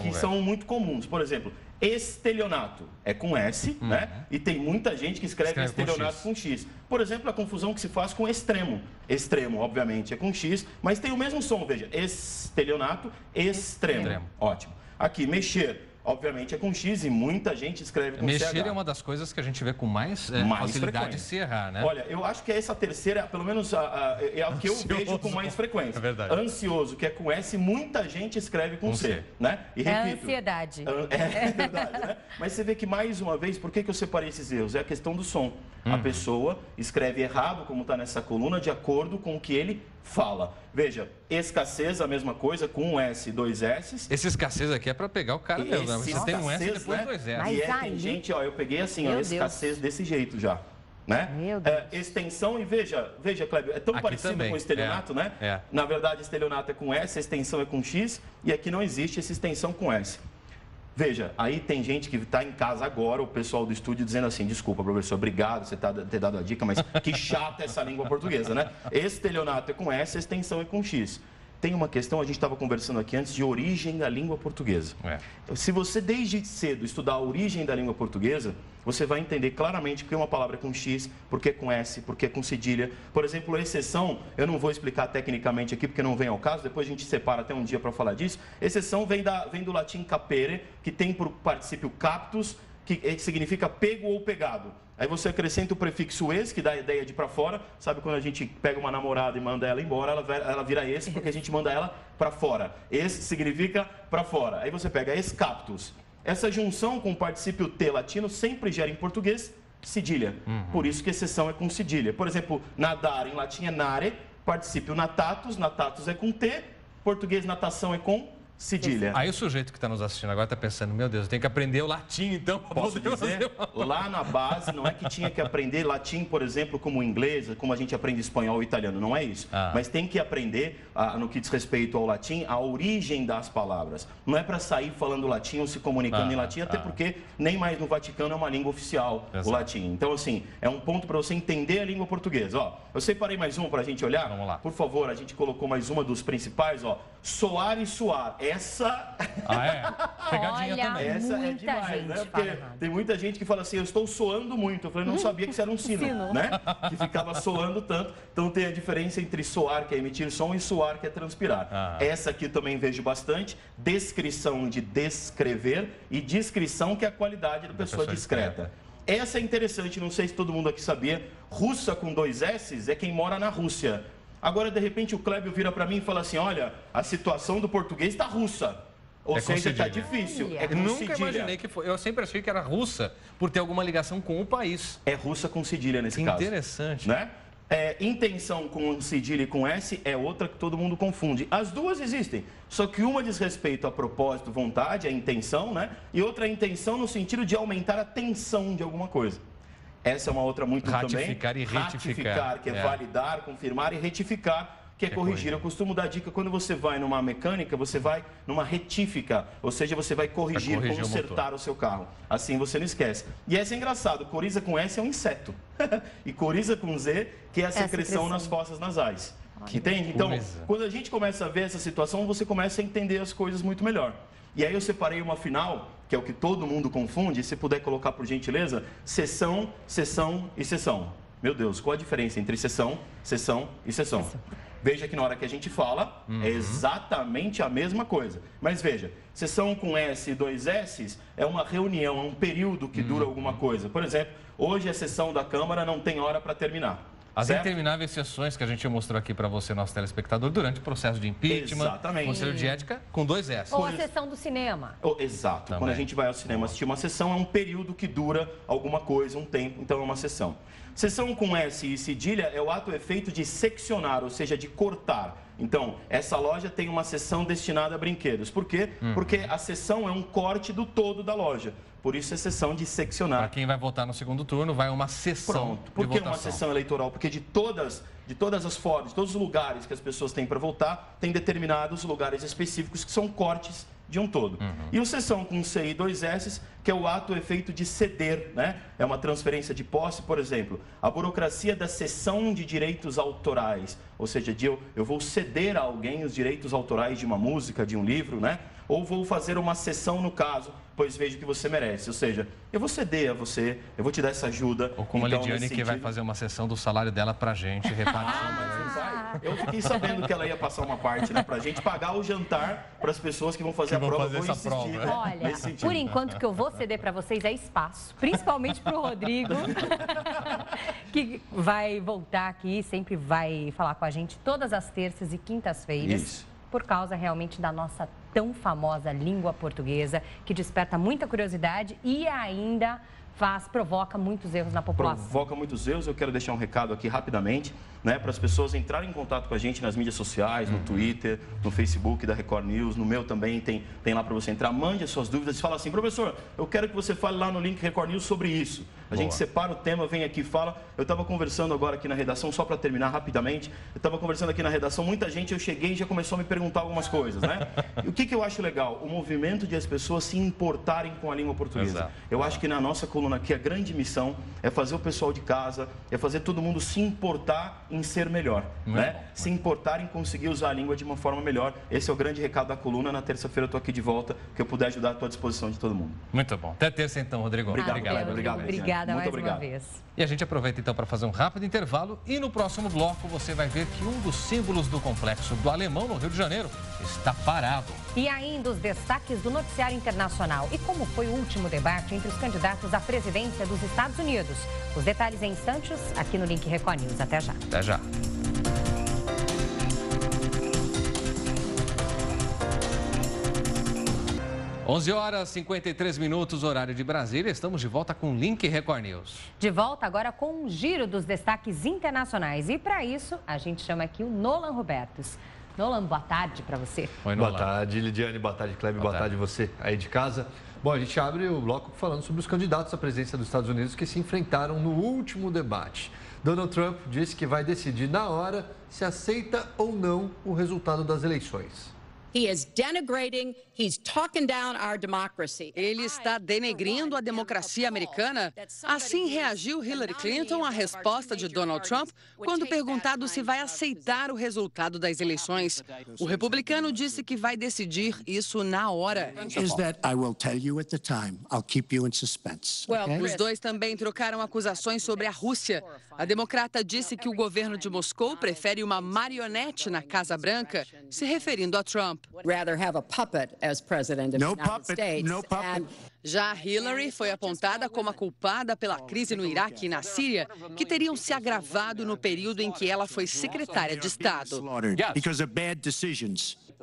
que são muito comuns. Por exemplo, estelionato é com S, né? E tem muita gente que escreve estelionato com X. Por exemplo, a confusão que se faz com extremo. Extremo, obviamente, é com X, mas tem o mesmo som, veja. Estelionato, extremo. Ótimo. Aqui, mexer. Obviamente é com X e muita gente escreve com CH. Mexer é uma das coisas que a gente vê com mais facilidade de se errar, né? Olha, eu acho que essa terceira, pelo menos é a que eu vejo com mais frequência. É verdade. Ansioso, que é com S, muita gente escreve com C, né? E repito, ansiedade. É verdade, né? Mas você vê que, mais uma vez, por que eu separei esses erros? É a questão do som. A pessoa escreve errado, como está nessa coluna, de acordo com o que ele fala. Veja, escassez, a mesma coisa, com um S e dois S. Esse escassez aqui é para pegar o cara mesmo, né? Você tem um S e depois dois S. E tem gente, ó, eu peguei assim, ó, escassez desse jeito já. Né? Extensão, e veja, Cléber, é tão aqui parecido também com estelionato, né? Na verdade, estelionato é com S, a extensão é com X, e aqui não existe essa extensão com S. Veja, aí tem gente que está em casa agora, o pessoal do estúdio, dizendo assim, desculpa, professor, obrigado por você ter dado a dica, mas que chata essa língua portuguesa, né? Estelionato é com S, a extensão é com X. tem uma questão, a gente estava conversando aqui antes, de origem da língua portuguesa. Se você desde cedo estudar a origem da língua portuguesa, você vai entender claramente que uma palavra é com X, por que com S, por que com cedilha. Por exemplo, exceção, eu não vou explicar tecnicamente aqui porque não vem ao caso, depois a gente separa até um dia para falar disso. Exceção vem do latim capere, que tem por particípio captus, que significa pego ou pegado. Aí você acrescenta o prefixo ex, que dá a ideia de para fora. Sabe quando a gente pega uma namorada e manda ela embora, ela vira ex porque a gente manda ela para fora. Ex significa para fora. Aí você pega ex captus. Essa junção com o particípio T latino sempre gera em português cedilha. Por isso que exceção é com cedilha. Por exemplo, nadar em latim é nare, particípio natatus, natatus é com T, português natação é com cedilha. Aí o sujeito que está nos assistindo agora está pensando, meu Deus, eu tenho que aprender o latim, então. Posso dizer, lá na base, não é que tinha que aprender latim, por exemplo, como inglês, como a gente aprende espanhol ou italiano, não é isso. Mas tem que aprender, no que diz respeito ao latim, a origem das palavras. Não é para sair falando latim ou se comunicando em latim, até porque nem mais no Vaticano é uma língua oficial o latim. Então, assim, é um ponto para você entender a língua portuguesa. Ó, eu separei mais uma para a gente olhar. Vamos lá. Por favor, a gente colocou mais uma dos principais, ó. Soar e suar. Essa... Pegadinha Olha, também. Essa é demais, né? Porque tem muita gente que fala assim, eu estou soando muito. Eu falei, não sabia que isso era um sino, né? Que ficava soando tanto. Então tem a diferença entre soar, que é emitir som, e suar, que é transpirar. Essa aqui eu também vejo bastante. Descrição de descrever e descrição, que é a qualidade da pessoa discreta. Essa é interessante, não sei se todo mundo aqui sabia. Russa com 2 S's é quem mora na Rússia. Agora, de repente, o Clébio vira para mim e fala assim, olha, a situação do português está russa. Ou seja, está difícil. Eu nunca imaginei que foi. Eu sempre achei que era russa por ter alguma ligação com o país. É russa com cedilha nesse caso. Interessante. Né? Intenção com cedilha e com S é outra que todo mundo confunde. As duas existem, só que uma diz respeito a propósito, vontade, a intenção, né? E outra a intenção no sentido de aumentar a tensão de alguma coisa. Essa é uma outra muito ratificar também. E retificar. Ratificar, que é validar, confirmar, e retificar, que é corrigir. Eu costumo dar dica, quando você vai numa mecânica, você vai numa retífica, ou seja, você vai corrigir consertar o seu carro. Assim você não esquece. E essa é engraçado, coriza com S é um inseto. E coriza com Z, que é a secreção nas fossas nasais. Entende? Então, quando a gente começa a ver essa situação, você começa a entender as coisas muito melhor. E aí eu separei uma final, que é o que todo mundo confunde, se puder colocar por gentileza, sessão, sessão e sessão. Meu Deus, qual a diferença entre sessão, sessão e sessão? Veja que na hora que a gente fala, é exatamente a mesma coisa. Mas veja, sessão com S e 2 S's é uma reunião, é um período que dura alguma coisa. Por exemplo, hoje a sessão da Câmara não tem hora para terminar. As intermináveis sessões que a gente mostrou aqui para você, nosso telespectador, durante o processo de impeachment, conselho de ética, com 2 S. Ou a sessão do cinema. Exato. Também. Quando a gente vai ao cinema assistir uma sessão, é um período que dura alguma coisa, um tempo, então é uma sessão. Sessão com S e cedilha é o ato efeito de seccionar, ou seja, de cortar. Então, essa loja tem uma seção destinada a brinquedos. Por quê? Porque a seção é um corte do todo da loja. Por isso é sessão de seccionar. Para quem vai votar no segundo turno, vai uma sessão. Pronto. Por que uma sessão eleitoral? Porque de todas as formas, de todos os lugares que as pessoas têm para votar, tem determinados lugares específicos que são cortes de um todo. E o sessão com C e 2 S's, que é o ato efeito de ceder, né? É uma transferência de posse, por exemplo, a burocracia da cessão de direitos autorais, ou seja, eu vou ceder a alguém os direitos autorais de uma música, de um livro, né? Ou vou fazer uma cessão no caso, pois vejo que você merece. Ou seja, eu vou ceder a você, eu vou te dar essa ajuda. Ou como então, a Lidiane, que vai fazer uma sessão do salário dela pra gente, repartir. Mas não vai. Eu fiquei sabendo que ela ia passar uma parte, né, pra gente pagar o jantar para as pessoas que vão fazer a prova. Fazer essa prova. Olha, por enquanto, que eu vou ceder para vocês é espaço, principalmente para o Rodrigo, que vai voltar aqui, sempre vai falar com a gente todas as terças e quintas-feiras. Isso. Por causa realmente da nossa tão famosa língua portuguesa, que desperta muita curiosidade e ainda provoca muitos erros na população. Provoca muitos erros. Eu quero deixar um recado aqui rapidamente, né, para as pessoas entrarem em contato com a gente nas mídias sociais, no Twitter, no Facebook da Record News, no meu também tem lá para você entrar. Mande as suas dúvidas e fala assim, professor, eu quero que você fale lá no link Record News sobre isso. A gente separa o tema, vem aqui e fala. Eu estava conversando agora aqui na redação, só para terminar rapidamente, eu estava conversando aqui na redação, muita gente, eu cheguei e já começou a me perguntar algumas coisas, né? E o que eu acho legal? O movimento de as pessoas se importarem com a língua portuguesa. Eu acho que na nossa coluna coluna aqui, a grande missão é fazer o pessoal de casa, é fazer todo mundo se importar em ser melhor, né? Se importar em conseguir usar a língua de uma forma melhor. Esse é o grande recado da coluna. Na terça-feira eu estou aqui de volta, que eu puder ajudar, estou à disposição de todo mundo. Muito bom. Até terça então, Rodrigo. Obrigado. Obrigada mais uma vez. E a gente aproveita então para fazer um rápido intervalo e no próximo bloco você vai ver que um dos símbolos do Complexo do Alemão, no Rio de Janeiro, está parado. E ainda os destaques do noticiário internacional e como foi o último debate entre os candidatos à presidência dos Estados Unidos. Os detalhes em instantes aqui no Link Record News. Até já. Até já. Onze horas 53 minutos, horário de Brasília. Estamos de volta com o Link Record News. De volta agora com um giro dos destaques internacionais. E para isso, a gente chama aqui o Nolan Robertos. Nolan, boa tarde para você. Oi, Nolan. Boa tarde, Lidiane. Boa tarde, Kleber. Boa tarde você aí de casa. Bom, a gente abre o bloco falando sobre os candidatos à presidência dos Estados Unidos que se enfrentaram no último debate. Donald Trump disse que vai decidir na hora se aceita ou não o resultado das eleições. Ele está denegrindo a democracia americana. Assim reagiu Hillary Clinton à resposta de Donald Trump quando perguntado se vai aceitar o resultado das eleições. O republicano disse que vai decidir isso na hora. Os dois também trocaram acusações sobre a Rússia. A democrata disse que o governo de Moscou prefere uma marionete na Casa Branca, se referindo a Trump. Já Hillary foi apontada como a culpada pela crise no Iraque e na Síria, que teriam se agravado no período em que ela foi secretária de Estado.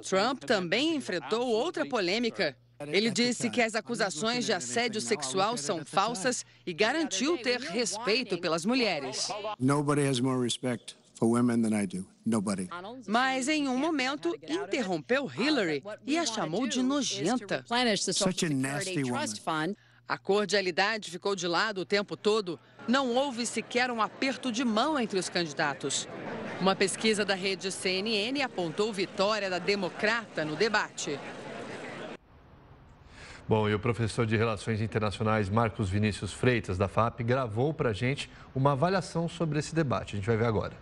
Trump também enfrentou outra polêmica. Ele disse que as acusações de assédio sexual são falsas e garantiu ter respeito pelas mulheres. Mas em um momento interrompeu Hillary e a chamou de nojenta. A cordialidade ficou de lado o tempo todo. Não houve sequer um aperto de mão entre os candidatos. Uma pesquisa da rede CNN apontou vitória da democrata no debate. Bom, e o professor de Relações Internacionais Marcos Vinícius Freitas, da FAP, gravou para a gente uma avaliação sobre esse debate. A gente vai ver agora.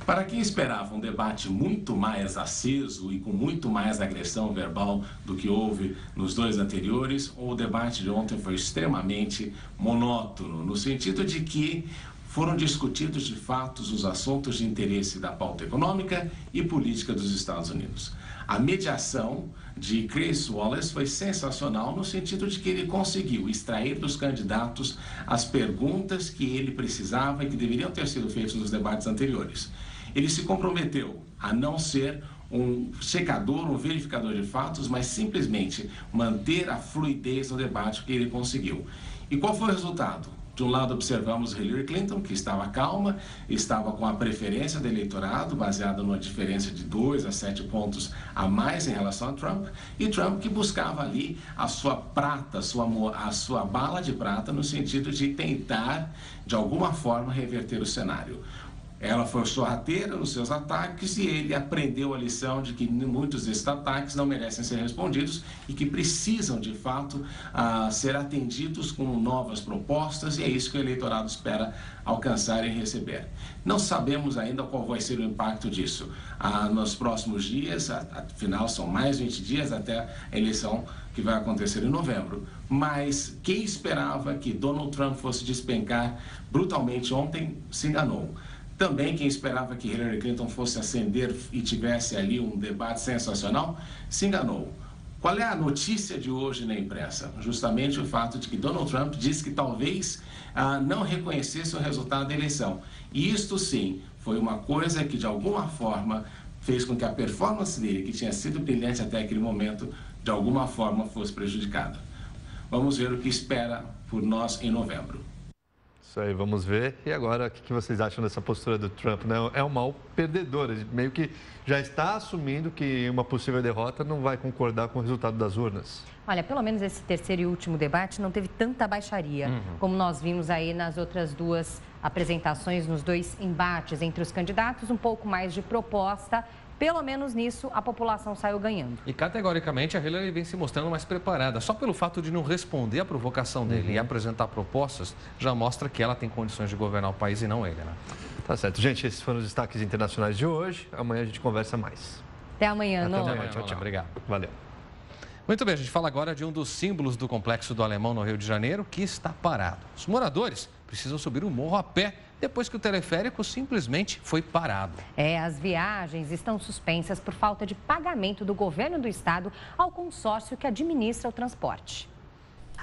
Para quem esperava um debate muito mais aceso e com muito mais agressão verbal do que houve nos dois anteriores, o debate de ontem foi extremamente monótono, no sentido de que foram discutidos de fato os assuntos de interesse da pauta econômica e política dos Estados Unidos. A mediação de Chris Wallace foi sensacional no sentido de que ele conseguiu extrair dos candidatos as perguntas que ele precisava e que deveriam ter sido feitas nos debates anteriores. Ele se comprometeu a não ser um checador, um verificador de fatos, mas simplesmente manter a fluidez no debate que ele conseguiu. E qual foi o resultado? De um lado, observamos Hillary Clinton, que estava calma, estava com a preferência do eleitorado, baseada numa diferença de 2 a 7 pontos a mais em relação a Trump, e Trump que buscava ali a sua prata, a sua bala de prata, no sentido de tentar, de alguma forma, reverter o cenário. Ela foi sorrateira nos seus ataques e ele aprendeu a lição de que muitos desses ataques não merecem ser respondidos e que precisam, de fato, ser atendidos com novas propostas, e é isso que o eleitorado espera alcançar e receber. Não sabemos ainda qual vai ser o impacto disso nos próximos dias, afinal são mais 20 dias até a eleição que vai acontecer em novembro. Mas quem esperava que Donald Trump fosse despencar brutalmente ontem se enganou. Também quem esperava que Hillary Clinton fosse ascender e tivesse ali um debate sensacional, se enganou. Qual é a notícia de hoje na imprensa? Justamente o fato de que Donald Trump disse que talvez não reconhecesse o resultado da eleição. E isto sim, foi uma coisa que de alguma forma fez com que a performance dele, que tinha sido brilhante até aquele momento, de alguma forma fosse prejudicada. Vamos ver o que espera por nós em novembro. Isso aí, vamos ver. E agora, o que vocês acham dessa postura do Trump, né? É um mau perdedor, ele meio que já está assumindo que uma possível derrota não vai concordar com o resultado das urnas. Olha, pelo menos esse terceiro e último debate não teve tanta baixaria, como nós vimos aí nas outras duas apresentações, nos dois embates entre os candidatos, um pouco mais de proposta Pelo menos nisso, a população saiu ganhando. E categoricamente a Hillary vem se mostrando mais preparada. Só pelo fato de não responder à provocação dele e apresentar propostas, já mostra que ela tem condições de governar o país e não ele, né? Tá certo. Gente, esses foram os destaques internacionais de hoje. Amanhã a gente conversa mais. Até amanhã, Até Nola. amanhã. Tchau, tchau. Obrigado. Valeu. Muito bem, a gente fala agora de um dos símbolos do Complexo do Alemão no Rio de Janeiro, que está parado. Os moradores precisam subir o morro a pé depois que o teleférico simplesmente foi parado. As viagens estão suspensas por falta de pagamento do governo do estado ao consórcio que administra o transporte.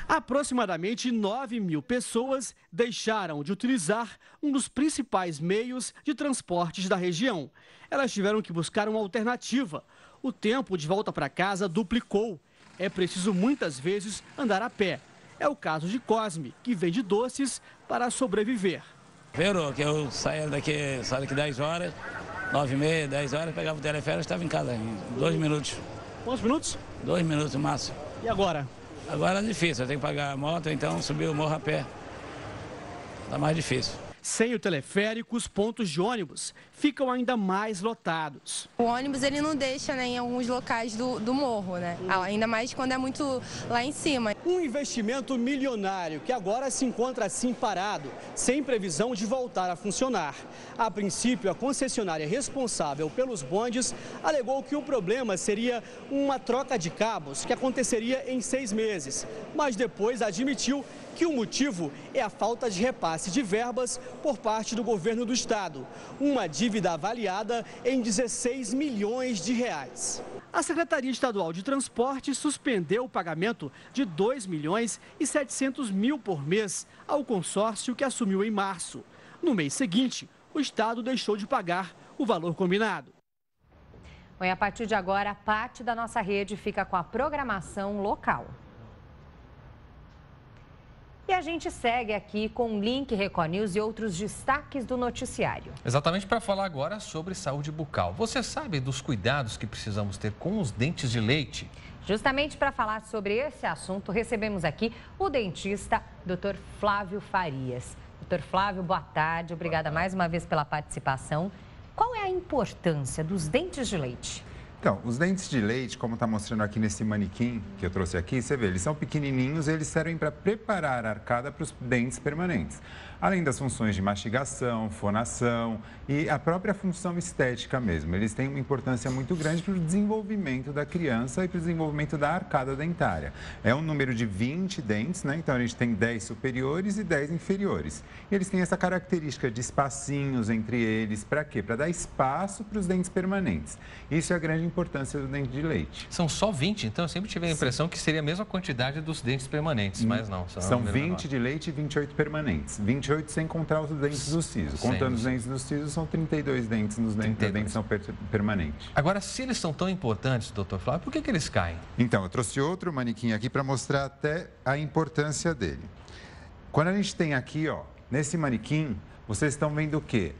Aproximadamente 9.000 pessoas deixaram de utilizar um dos principais meios de transportes da região. Elas tiveram que buscar uma alternativa. O tempo de volta para casa duplicou. É preciso muitas vezes andar a pé. É o caso de Cosme, que vende doces para sobreviver. Virou, que eu saía daqui 10 horas, 9h30, 10 horas, pegava o teleférico e estava em casa em 2 minutos. Quantos minutos? 2 minutos no máximo. E agora? Agora é difícil, eu tenho que pagar a moto, então subir o morro a pé. Tá mais difícil. Sem o teleférico, os pontos de ônibus ficam ainda mais lotados. O ônibus ele não deixa, né, em alguns locais do morro, né? Ainda mais quando é muito lá em cima. Um investimento milionário que agora se encontra assim parado, sem previsão de voltar a funcionar. A princípio, a concessionária responsável pelos bondes alegou que o problema seria uma troca de cabos que aconteceria em 6 meses, mas depois admitiu que o motivo é a falta de repasse de verbas por parte do governo do estado, uma dívida avaliada em 16 milhões de reais. A Secretaria Estadual de Transporte suspendeu o pagamento de 2 milhões e 700 mil por mês ao consórcio que assumiu em março. No mês seguinte, o estado deixou de pagar o valor combinado. Bom, e a partir de agora, parte da nossa rede fica com a programação local. E a gente segue aqui com o link Record News e outros destaques do noticiário. Exatamente para falar agora sobre saúde bucal. Você sabe dos cuidados que precisamos ter com os dentes de leite? Justamente para falar sobre esse assunto, recebemos aqui o dentista Dr. Flávio Farias. Dr. Flávio, boa tarde. Obrigada mais uma vez pela participação. Qual é a importância dos dentes de leite? Então, os dentes de leite, como está mostrando aqui nesse manequim que eu trouxe aqui, você vê, eles são pequenininhos e eles servem para preparar a arcada para os dentes permanentes. Além das funções de mastigação, fonação e a própria função estética mesmo. Eles têm uma importância muito grande para o desenvolvimento da criança e para o desenvolvimento da arcada dentária. É um número de 20 dentes, né? Então a gente tem 10 superiores e 10 inferiores. E eles têm essa característica de espacinhos entre eles. Para quê? Para dar espaço para os dentes permanentes. Isso é a grande importância do dente de leite. São só 20, então eu sempre tive a impressão que seria a mesma quantidade dos dentes permanentes, mas não. São 20 de leite e 28 permanentes. 28 sem contar os dentes do siso. Contando os dentes do siso, são 32 dentes nos dentes são permanentes. Agora, se eles são tão importantes, doutor Flávio, por que eles caem? Então, eu trouxe outro manequim aqui para mostrar até a importância dele. Quando a gente tem aqui, ó, nesse manequim, vocês estão vendo o quê?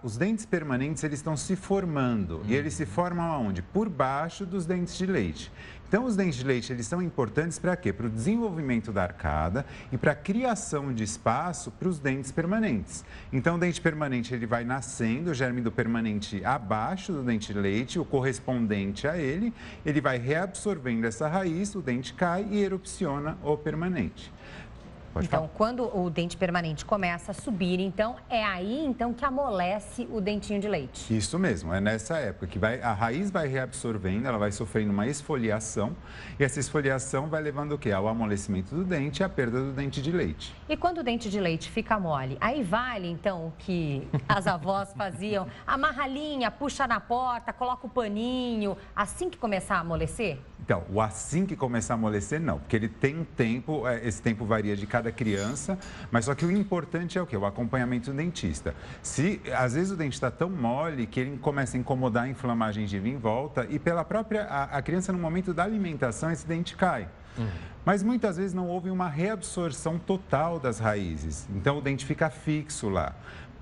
Os dentes permanentes, eles estão se formando. E eles se formam aonde? Por baixo dos dentes de leite. Então, os dentes de leite, eles são importantes para quê? Para o desenvolvimento da arcada e para a criação de espaço para os dentes permanentes. Então, o dente permanente, ele vai nascendo, o germe do permanente abaixo do dente de leite, o correspondente a ele vai reabsorvendo essa raiz, o dente cai e erupciona o permanente. Então, quando o dente permanente começa a subir, então, é aí então que amolece o dentinho de leite. Isso mesmo, é nessa época que a raiz vai reabsorvendo, ela vai sofrendo uma esfoliação e essa esfoliação vai levando o quê? Ao amolecimento do dente e à perda do dente de leite. E quando o dente de leite fica mole, aí vale então o que as avós faziam, amarra a linha, puxa na porta, coloca o paninho, assim que começar a amolecer? Então, o assim que começar a amolecer, não, porque ele tem um tempo, esse tempo varia de cada criança, mas só que o importante é o quê? O acompanhamento do dentista. Se, às vezes, o dente está tão mole que ele começa a incomodar, inflamar a gengiva em volta e pela própria, a criança, no momento da alimentação, esse dente cai. Mas muitas vezes não houve uma reabsorção total das raízes, então o dente fica fixo lá.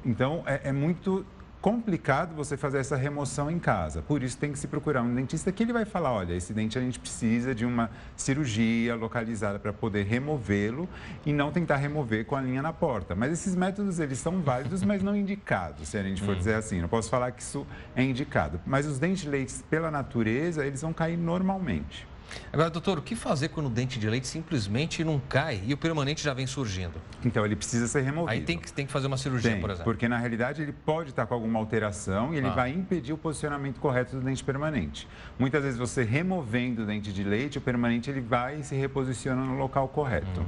Então, é muito complicado você fazer essa remoção em casa. Por isso tem que se procurar um dentista que ele vai falar, olha, esse dente a gente precisa de uma cirurgia localizada para poder removê-lo e não tentar remover com a linha na porta. Mas esses métodos, eles são válidos, mas não indicados, se a gente for dizer assim. Não posso falar que isso é indicado. Mas os dentes de leite, pela natureza, eles vão cair normalmente. Agora, doutor, o que fazer quando o dente de leite simplesmente não cai e o permanente já vem surgindo? Então, ele precisa ser removido. Aí tem que fazer uma cirurgia, por exemplo. Porque, na realidade, ele pode estar com alguma alteração e ele vai impedir o posicionamento correto do dente permanente. Muitas vezes, você removendo o dente de leite, o permanente ele vai e se reposiciona no local correto.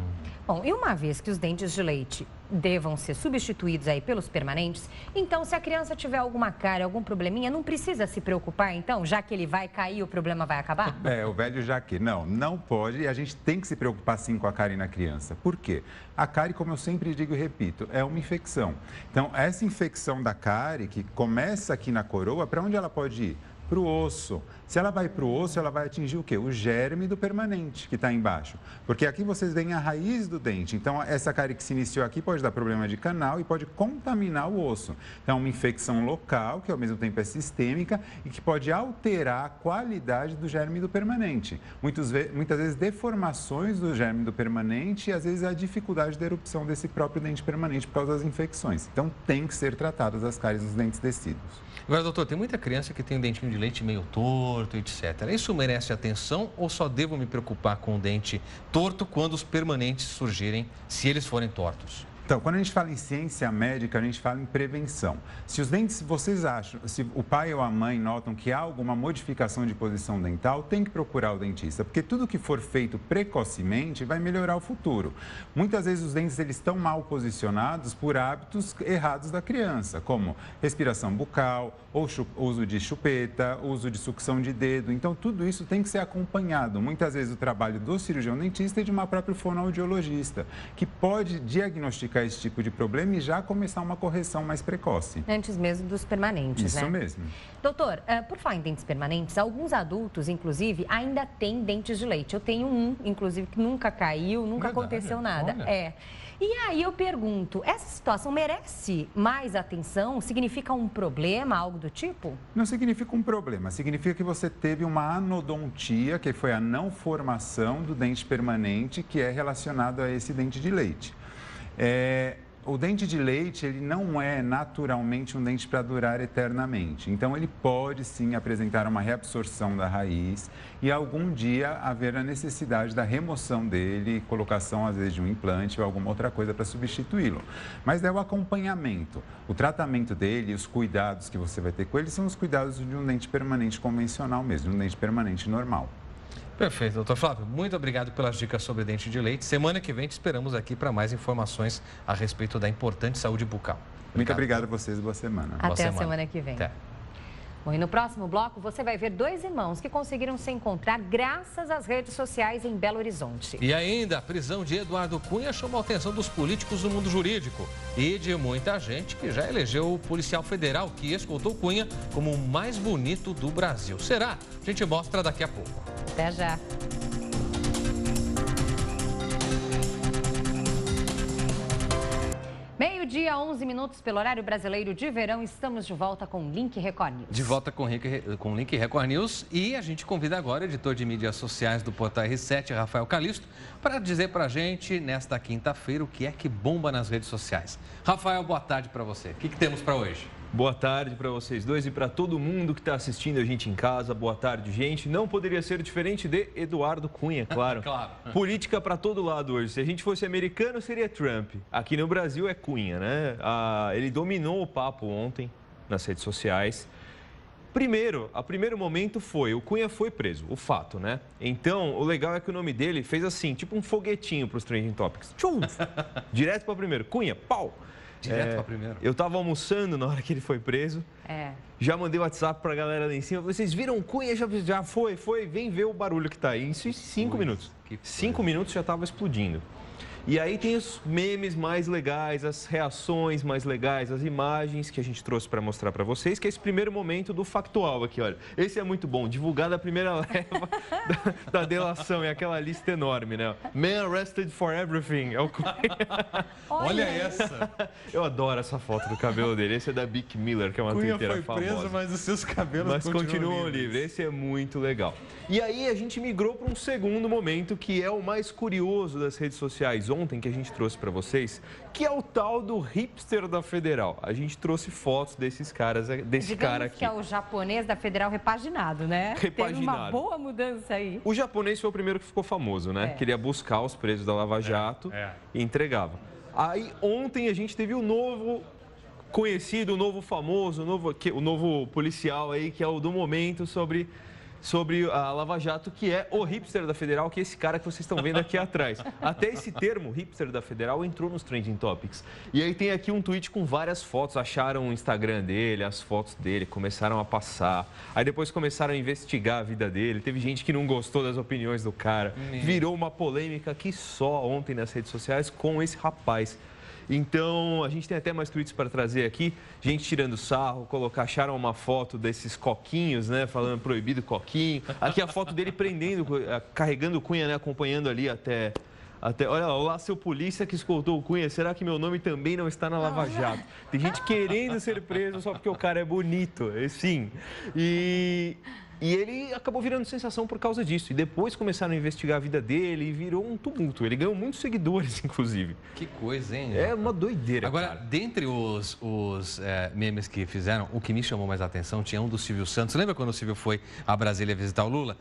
Bom, e uma vez que os dentes de leite devam ser substituídos aí pelos permanentes, então se a criança tiver alguma cárie, algum probleminha, não precisa se preocupar então, já que ele vai cair, o problema vai acabar? O velho já que. Não pode e a gente tem que se preocupar sim com a cárie na criança. Por quê? A cárie, como eu sempre digo e repito, é uma infecção. Então, essa infecção da cárie, que começa aqui na coroa, para onde ela pode ir? Para o osso. Se ela vai para o osso, ela vai atingir o quê? O germe do permanente que está embaixo. Porque aqui vocês veem a raiz do dente. Então, essa cárie que se iniciou aqui pode dar problema de canal e pode contaminar o osso. Então, é uma infecção local, que ao mesmo tempo é sistêmica e que pode alterar a qualidade do germe do permanente. Muitas vezes, deformações do germe do permanente e, às vezes, a dificuldade da erupção desse próprio dente permanente por causa das infecções. Então, tem que ser tratadas as cáries nos dentes descidos. Agora, doutor, tem muita criança que tem um dentinho de leite meio torto, etc. Isso merece atenção ou só devo me preocupar com o dente torto quando os permanentes surgirem, se eles forem tortos? Então, quando a gente fala em ciência médica, a gente fala em prevenção. Se os dentes, vocês acham, se o pai ou a mãe notam que há alguma modificação de posição dental, tem que procurar o dentista, porque tudo que for feito precocemente vai melhorar o futuro. Muitas vezes os dentes eles estão mal posicionados por hábitos errados da criança, como respiração bucal, ou uso de chupeta, uso de sucção de dedo. Então, tudo isso tem que ser acompanhado. Muitas vezes o trabalho do cirurgião dentista e de uma própria fonoaudiologista, que pode diagnosticar esse tipo de problema e já começar uma correção mais precoce. Antes mesmo dos permanentes, Isso mesmo. Doutor, por falar em dentes permanentes, alguns adultos, inclusive, ainda têm dentes de leite. Eu tenho um, inclusive, que nunca caiu, nunca aconteceu nada. Olha. E aí eu pergunto, essa situação merece mais atenção? Significa um problema, algo do tipo? Não significa um problema, significa que você teve uma anodontia, que foi a não formação do dente permanente, que é relacionado a esse dente de leite. O dente de leite, ele não é naturalmente um dente para durar eternamente. Então, ele pode sim apresentar uma reabsorção da raiz e algum dia haver a necessidade da remoção dele, colocação às vezes de um implante ou alguma outra coisa para substituí-lo. Mas é o acompanhamento. O tratamento dele, os cuidados que você vai ter com ele são os cuidados de um dente permanente convencional mesmo, de um dente permanente normal. Perfeito, doutor Flávio. Muito obrigado pelas dicas sobre dente de leite. Semana que vem te esperamos aqui para mais informações a respeito da importante saúde bucal. Muito obrigado a vocês e boa semana. Até a semana que vem. Até. Bom, e no próximo bloco você vai ver dois irmãos que conseguiram se encontrar graças às redes sociais em Belo Horizonte. E ainda, a prisão de Eduardo Cunha chamou a atenção dos políticos no mundo jurídico e de muita gente que já elegeu o policial federal que escoltou Cunha como o mais bonito do Brasil. Será? A gente mostra daqui a pouco. Até já. Meio-dia, 11 minutos pelo horário brasileiro de verão. Estamos de volta com Link Record News. De volta com Link Record News. E a gente convida agora o editor de mídias sociais do Portal R7, Rafael Calisto, para dizer para a gente, nesta quinta-feira, o que é que bomba nas redes sociais. Rafael, boa tarde para você. O que temos para hoje? Boa tarde para vocês dois e para todo mundo que está assistindo a gente em casa. Boa tarde, gente. Não poderia ser diferente de Eduardo Cunha, claro. Claro. Política para todo lado hoje. Se a gente fosse americano, seria Trump. Aqui no Brasil é Cunha, né? Ele dominou o papo ontem nas redes sociais. Primeiro momento foi, o Cunha foi preso, o fato, né? Então, o legal é que o nome dele fez assim, tipo um foguetinho para os Trending Topics. Tchum! Direto para o primeiro. Cunha, pau! Direto para primeiro. Eu estava almoçando na hora que ele foi preso. Já mandei o WhatsApp para a galera lá em cima. Vocês viram o Cunha? Já foi. Vem ver o barulho que está aí. Isso em 5 minutos. 5 minutos já estava explodindo. E aí tem os memes mais legais, as reações mais legais, as imagens que a gente trouxe para mostrar para vocês, que é esse primeiro momento do factual aqui, olha. Esse é muito bom, divulgada a primeira leva da delação, é aquela lista enorme, né? Man arrested for everything. É o... Olha essa! Eu adoro essa foto do cabelo dele. Esse é da Bic Miller, que é uma Cunha twitteira famosa. foi preso, mas os seus cabelos continuam livres. Esse é muito legal. E aí a gente migrou para um segundo momento, que é o mais curioso das redes sociais ontem, que a gente trouxe para vocês, que é o tal do hipster da Federal. A gente trouxe fotos desses caras, desse cara aqui. Que é o japonês da Federal repaginado, né? Repaginado. Teve uma boa mudança aí. O japonês foi o primeiro que ficou famoso, né? Queria buscar os presos da Lava Jato e entregava. Aí ontem a gente teve o novo conhecido, o novo famoso, o novo policial aí, que é o do momento sobre a Lava Jato, que é o hipster da Federal, que é esse cara que vocês estão vendo aqui atrás. Até esse termo, hipster da Federal, entrou nos Trending Topics. E aí tem aqui um tweet com várias fotos, acharam o Instagram dele, as fotos dele, começaram a passar. Aí depois começaram a investigar a vida dele. Teve gente que não gostou das opiniões do cara. Virou uma polêmica que só ontem nas redes sociais com esse rapaz. Então, a gente tem até mais tweets para trazer aqui. Gente tirando sarro, acharam uma foto desses coquinhos, né? Falando proibido coquinho. Aqui a foto dele prendendo, carregando o Cunha, né? Acompanhando ali até... Olha lá, seu polícia que escoltou o Cunha, será que meu nome também não está na Lava Jato? Tem gente querendo ser preso só porque o cara é bonito, sim. E ele acabou virando sensação por causa disso. E depois começaram a investigar a vida dele e virou um tumulto. Ele ganhou muitos seguidores, inclusive. Que coisa, hein? É uma doideira, Agora, cara. dentre os memes que fizeram, o que me chamou mais a atenção tinha um do Silvio Santos. Lembra quando o Silvio foi a Brasília visitar o Lula?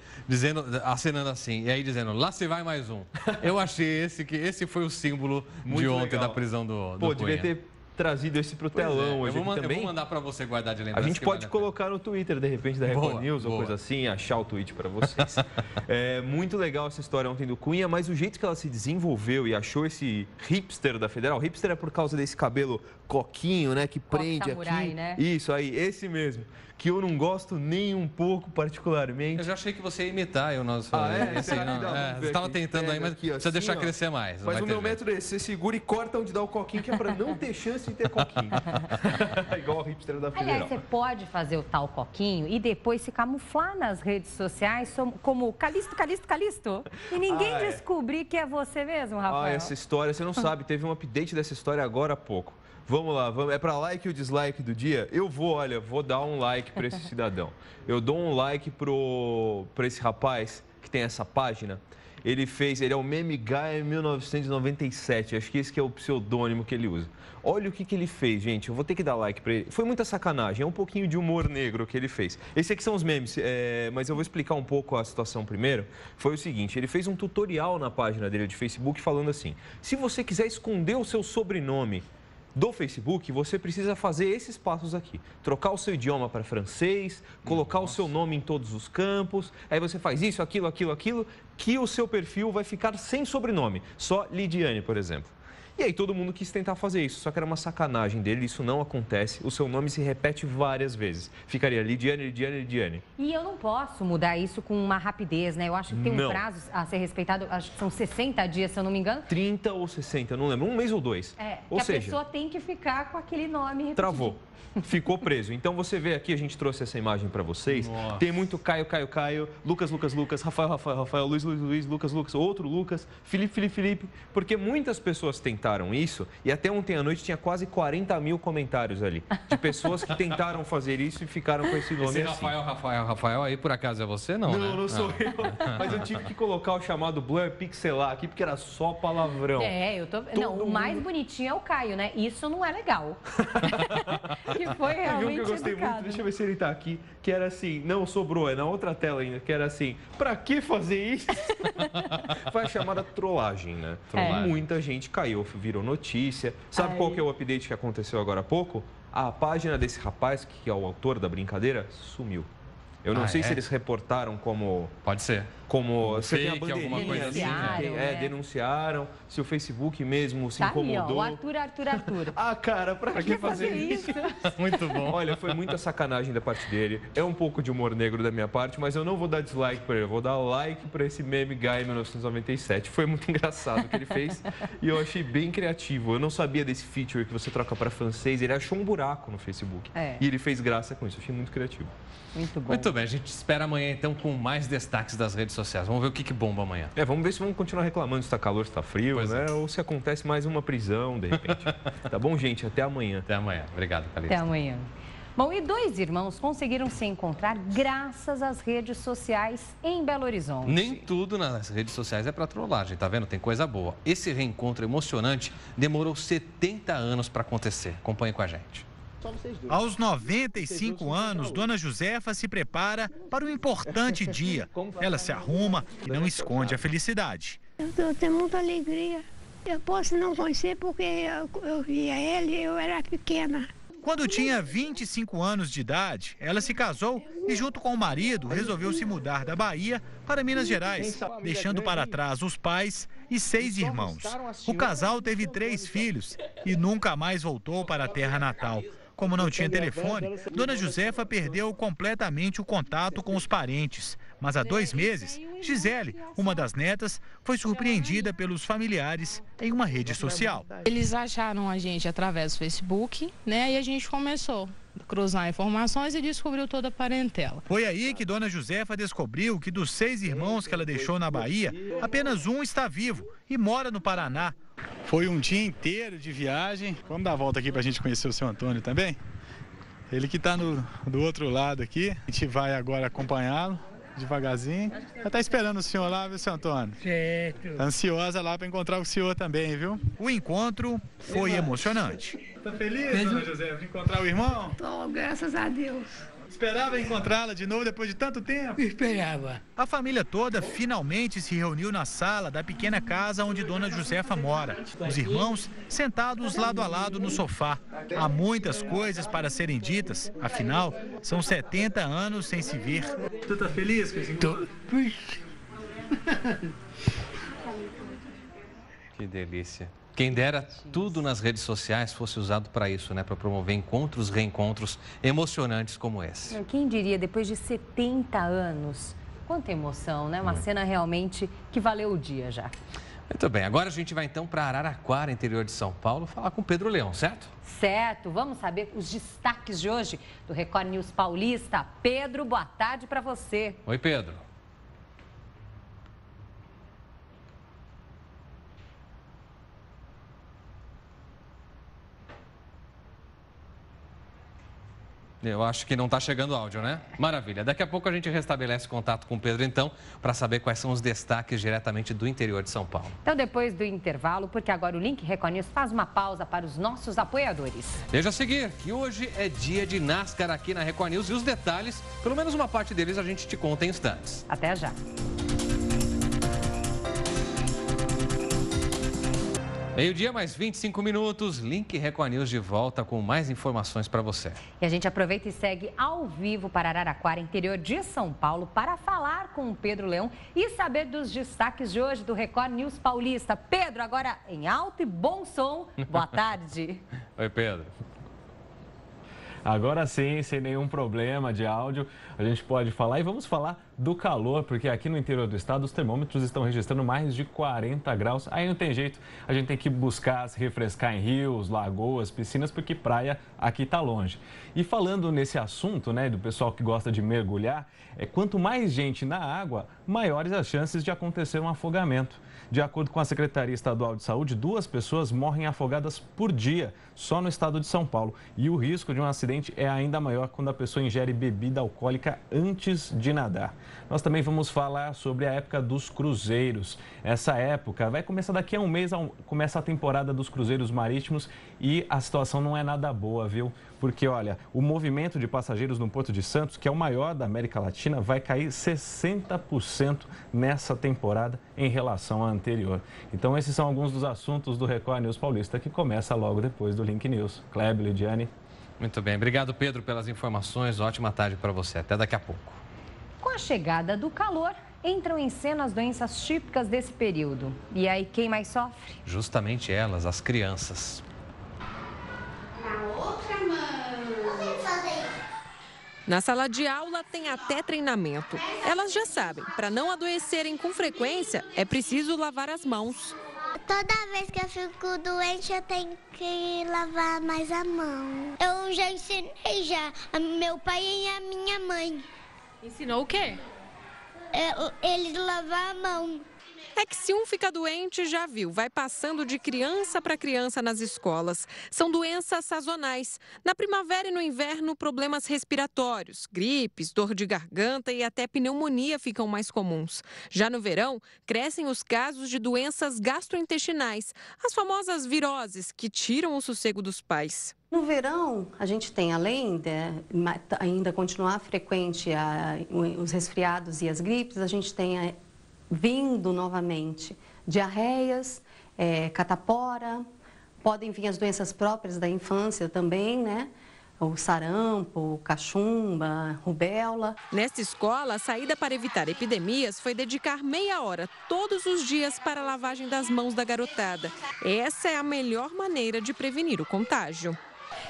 Acenando assim, e aí dizendo, lá se vai mais um. Eu achei que esse foi o símbolo de ontem da prisão do Cunha. Devia ter trazido esse pro telão hoje também. Eu vou mandar para você guardar de lembrança. A gente pode colocar no Twitter, de repente, da Record News ou coisa assim, achar o tweet para vocês. É muito legal essa história ontem do Cunha, mas o jeito que ela se desenvolveu e achou esse hipster da Federal, hipster é por causa desse cabelo coquinho, né, que prende samurai, aqui. Né? Isso aí, esse mesmo. Que eu não gosto nem um pouco particularmente. Eu já achei que você ia imitar. Você estava tentando aí, mas precisa assim, deixar crescer mais. Mas o meu método é esse, você segura e corta onde dá o coquinho, que é para não ter chance de ter coquinho. Igual o hipster da Federal. Aliás, você pode fazer o tal coquinho e depois se camuflar nas redes sociais como Calisto, Calisto, Calisto. E ninguém descobrir que é você mesmo, Rafael. Essa história, você não sabe, teve um update dessa história agora há pouco. Vamos lá, é para like ou dislike do dia? Eu vou dar um like para esse cidadão. Eu dou um like para esse rapaz que tem essa página. Ele é o Meme Guy 1997, acho que esse que é o pseudônimo que ele usa. Olha o que ele fez, gente, eu vou ter que dar like para ele. Foi muita sacanagem, é um pouquinho de humor negro que ele fez. Esse aqui são os memes, mas eu vou explicar um pouco a situação primeiro. Foi o seguinte, ele fez um tutorial na página dele de Facebook falando assim, se você quiser esconder o seu sobrenome do Facebook, você precisa fazer esses passos aqui. Trocar o seu idioma para francês, colocar o seu nome em todos os campos, aí você faz isso, aquilo, que o seu perfil vai ficar sem sobrenome, só Lidiane, por exemplo. E aí todo mundo quis tentar fazer isso, só que era uma sacanagem dele, isso não acontece, o seu nome se repete várias vezes. Ficaria Lidiane, Lidiane, Lidiane. E eu não posso mudar isso com uma rapidez, né? Eu acho que tem um prazo a ser respeitado, acho que são 60 dias, se eu não me engano. 30 ou 60, eu não lembro, um mês ou dois. Ou seja, a pessoa tem que ficar com aquele nome repetido. Travou. Ficou preso. Então você vê aqui, a gente trouxe essa imagem para vocês. Nossa. Tem muito Caio, Lucas, Rafael, Luiz, Lucas, outro Lucas, Felipe, porque muitas pessoas tentaram isso e até ontem à noite tinha quase 40 mil comentários ali de pessoas que tentaram fazer isso e ficaram com esse nome assim. Rafael, aí por acaso é você não, né? Não sou eu, mas eu tive que colocar o chamado blur pixelar aqui porque era só palavrão. O mais bonitinho é o Caio, né? Isso não é legal. Que foi realmente que eu gostei educado. muito, deixa eu ver se ele tá aqui, que era assim, não, sobrou, é na outra tela ainda, que era assim, pra que fazer isso? Foi a chamada trollagem, né? Muita gente caiu, virou notícia. Sabe qual que é o update que aconteceu agora há pouco? A página desse rapaz, que é o autor da brincadeira, sumiu. Eu não sei se eles reportaram como... Pode ser. Como fake, alguma coisa assim. Denunciaram. Se o Facebook mesmo se incomodou. Aí, ó, o Arthur. Ah, cara, pra que fazer isso? Muito bom. Olha, foi muita sacanagem da parte dele. É um pouco de humor negro da minha parte, mas eu não vou dar dislike pra ele. Eu vou dar like pra esse meme guy 1997. Foi muito engraçado o que ele fez e eu achei bem criativo. Eu não sabia desse feature que você troca para francês. Ele achou um buraco no Facebook. E ele fez graça com isso. Eu achei muito criativo. Muito bom. Muito bem, a gente espera amanhã então com mais destaques das redes sociais. Vamos ver o que bomba amanhã. Vamos ver se vamos continuar reclamando se está calor, se está frio, né? Ou se acontece mais uma prisão, de repente. Tá bom, gente? Até amanhã. Até amanhã. Obrigado, Calixto. Até amanhã. Bom, e 2 irmãos conseguiram se encontrar graças às redes sociais em Belo Horizonte. Nem tudo nas redes sociais é para trollagem, tá vendo? Tem coisa boa. Esse reencontro emocionante demorou 70 anos para acontecer. Acompanhe com a gente. Aos 95 anos, Dona Josefa se prepara para um importante dia. Ela se arruma e não esconde a felicidade. Eu tenho muita alegria. Eu posso não conhecer porque eu via ele e eu era pequena. Quando tinha 25 anos de idade, ela se casou e, junto com o marido, resolveu se mudar da Bahia para Minas Gerais, deixando para trás os pais e 6 irmãos. O casal teve 3 filhos e nunca mais voltou para a terra natal. Como não tinha telefone, Dona Josefa perdeu completamente o contato com os parentes. Mas há 2 meses, Gisele, uma das netas, foi surpreendida pelos familiares em uma rede social. Eles acharam a gente através do Facebook, né? E a gente começou a cruzar informações e descobriu toda a parentela. Foi aí que Dona Josefa descobriu que dos 6 irmãos que ela deixou na Bahia, apenas um está vivo e mora no Paraná. Foi um dia inteiro de viagem. Vamos dar a volta aqui para a gente conhecer o seu Antônio também. Ele que está do outro lado aqui. A gente vai agora acompanhá-lo devagarzinho. Já está esperando o senhor lá, viu, seu Antônio? Certo. Tá ansiosa lá para encontrar o senhor também, viu? O encontro foi emocionante. Tá feliz, Dona Josefa, de encontrar o irmão? Tô, graças a Deus. Esperava encontrá-la de novo depois de tanto tempo? Esperava. A família toda finalmente se reuniu na sala da pequena casa onde Dona Josefa mora. Os irmãos sentados lado a lado no sofá. Há muitas coisas para serem ditas, afinal, são 70 anos sem se ver. Tu tá feliz com esse encontro? Que delícia. Quem dera tudo nas redes sociais fosse usado para isso, né? Para promover encontros, reencontros emocionantes como esse. Quem diria, depois de 70 anos, quanta emoção, né? Uma cena realmente que valeu o dia já. Muito bem, agora a gente vai então para Araraquara, interior de São Paulo, falar com Pedro Leão, certo? Certo, vamos saber os destaques de hoje do Record News Paulista. Pedro, boa tarde para você. Oi, Pedro. Eu acho que não está chegando áudio, né? Maravilha. Daqui a pouco a gente restabelece contato com o Pedro, então, para saber quais são os destaques diretamente do interior de São Paulo. Então, depois do intervalo, porque agora o Link Record News faz uma pausa para os nossos apoiadores. Veja a seguir, que hoje é dia de NASCAR aqui na Record News e os detalhes, pelo menos uma parte deles, a gente te conta em instantes. Até já. Meio-dia, mais 25 minutos, Link Record News de volta com mais informações para você. E a gente aproveita e segue ao vivo para Araraquara, interior de São Paulo, para falar com o Pedro Leão e saber dos destaques de hoje do Record News Paulista. Pedro, agora em alto e bom som, boa tarde. Oi, Pedro. Agora sim, sem nenhum problema de áudio, a gente pode falar e vamos falar do calor, porque aqui no interior do estado os termômetros estão registrando mais de 40 graus. Aí não tem jeito, a gente tem que buscar se refrescar em rios, lagoas, piscinas, porque praia aqui está longe. E falando nesse assunto, né, do pessoal que gosta de mergulhar, quanto mais gente na água, maiores as chances de acontecer um afogamento. De acordo com a Secretaria Estadual de Saúde, 2 pessoas morrem afogadas por dia, só no estado de São Paulo. E o risco de um acidente é ainda maior quando a pessoa ingere bebida alcoólica antes de nadar. Nós também vamos falar sobre a época dos cruzeiros. Essa época vai começar daqui a um mês, começa a temporada dos cruzeiros marítimos e a situação não é nada boa, viu? Porque, olha, o movimento de passageiros no Porto de Santos, que é o maior da América Latina, vai cair 60% nessa temporada em relação à anterior. Então, esses são alguns dos assuntos do Record News Paulista, que começa logo depois do Link News. Kleber, Lidiane. Muito bem. Obrigado, Pedro, pelas informações. Ótima tarde para você. Até daqui a pouco. Com a chegada do calor, entram em cena as doenças típicas desse período. E aí, quem mais sofre? Justamente elas, as crianças. Na sala de aula tem até treinamento. Elas já sabem, para não adoecerem com frequência, é preciso lavar as mãos. Toda vez que eu fico doente, eu tenho que lavar mais a mão. Eu já ensinei a meu pai e a minha mãe. Ensinou o quê? Eles lavar a mão. É que se um fica doente, já viu, vai passando de criança para criança nas escolas. São doenças sazonais. Na primavera e no inverno, problemas respiratórios, gripes, dor de garganta e até pneumonia ficam mais comuns. Já no verão, crescem os casos de doenças gastrointestinais, as famosas viroses, que tiram o sossego dos pais. No verão, a gente tem, além de ainda continuar frequente os resfriados e as gripes, a gente tem vindo novamente diarreias, catapora, podem vir as doenças próprias da infância também, né? O sarampo, cachumba, rubéola. Nesta escola, a saída para evitar epidemias foi dedicar meia hora todos os dias para a lavagem das mãos da garotada. Essa é a melhor maneira de prevenir o contágio.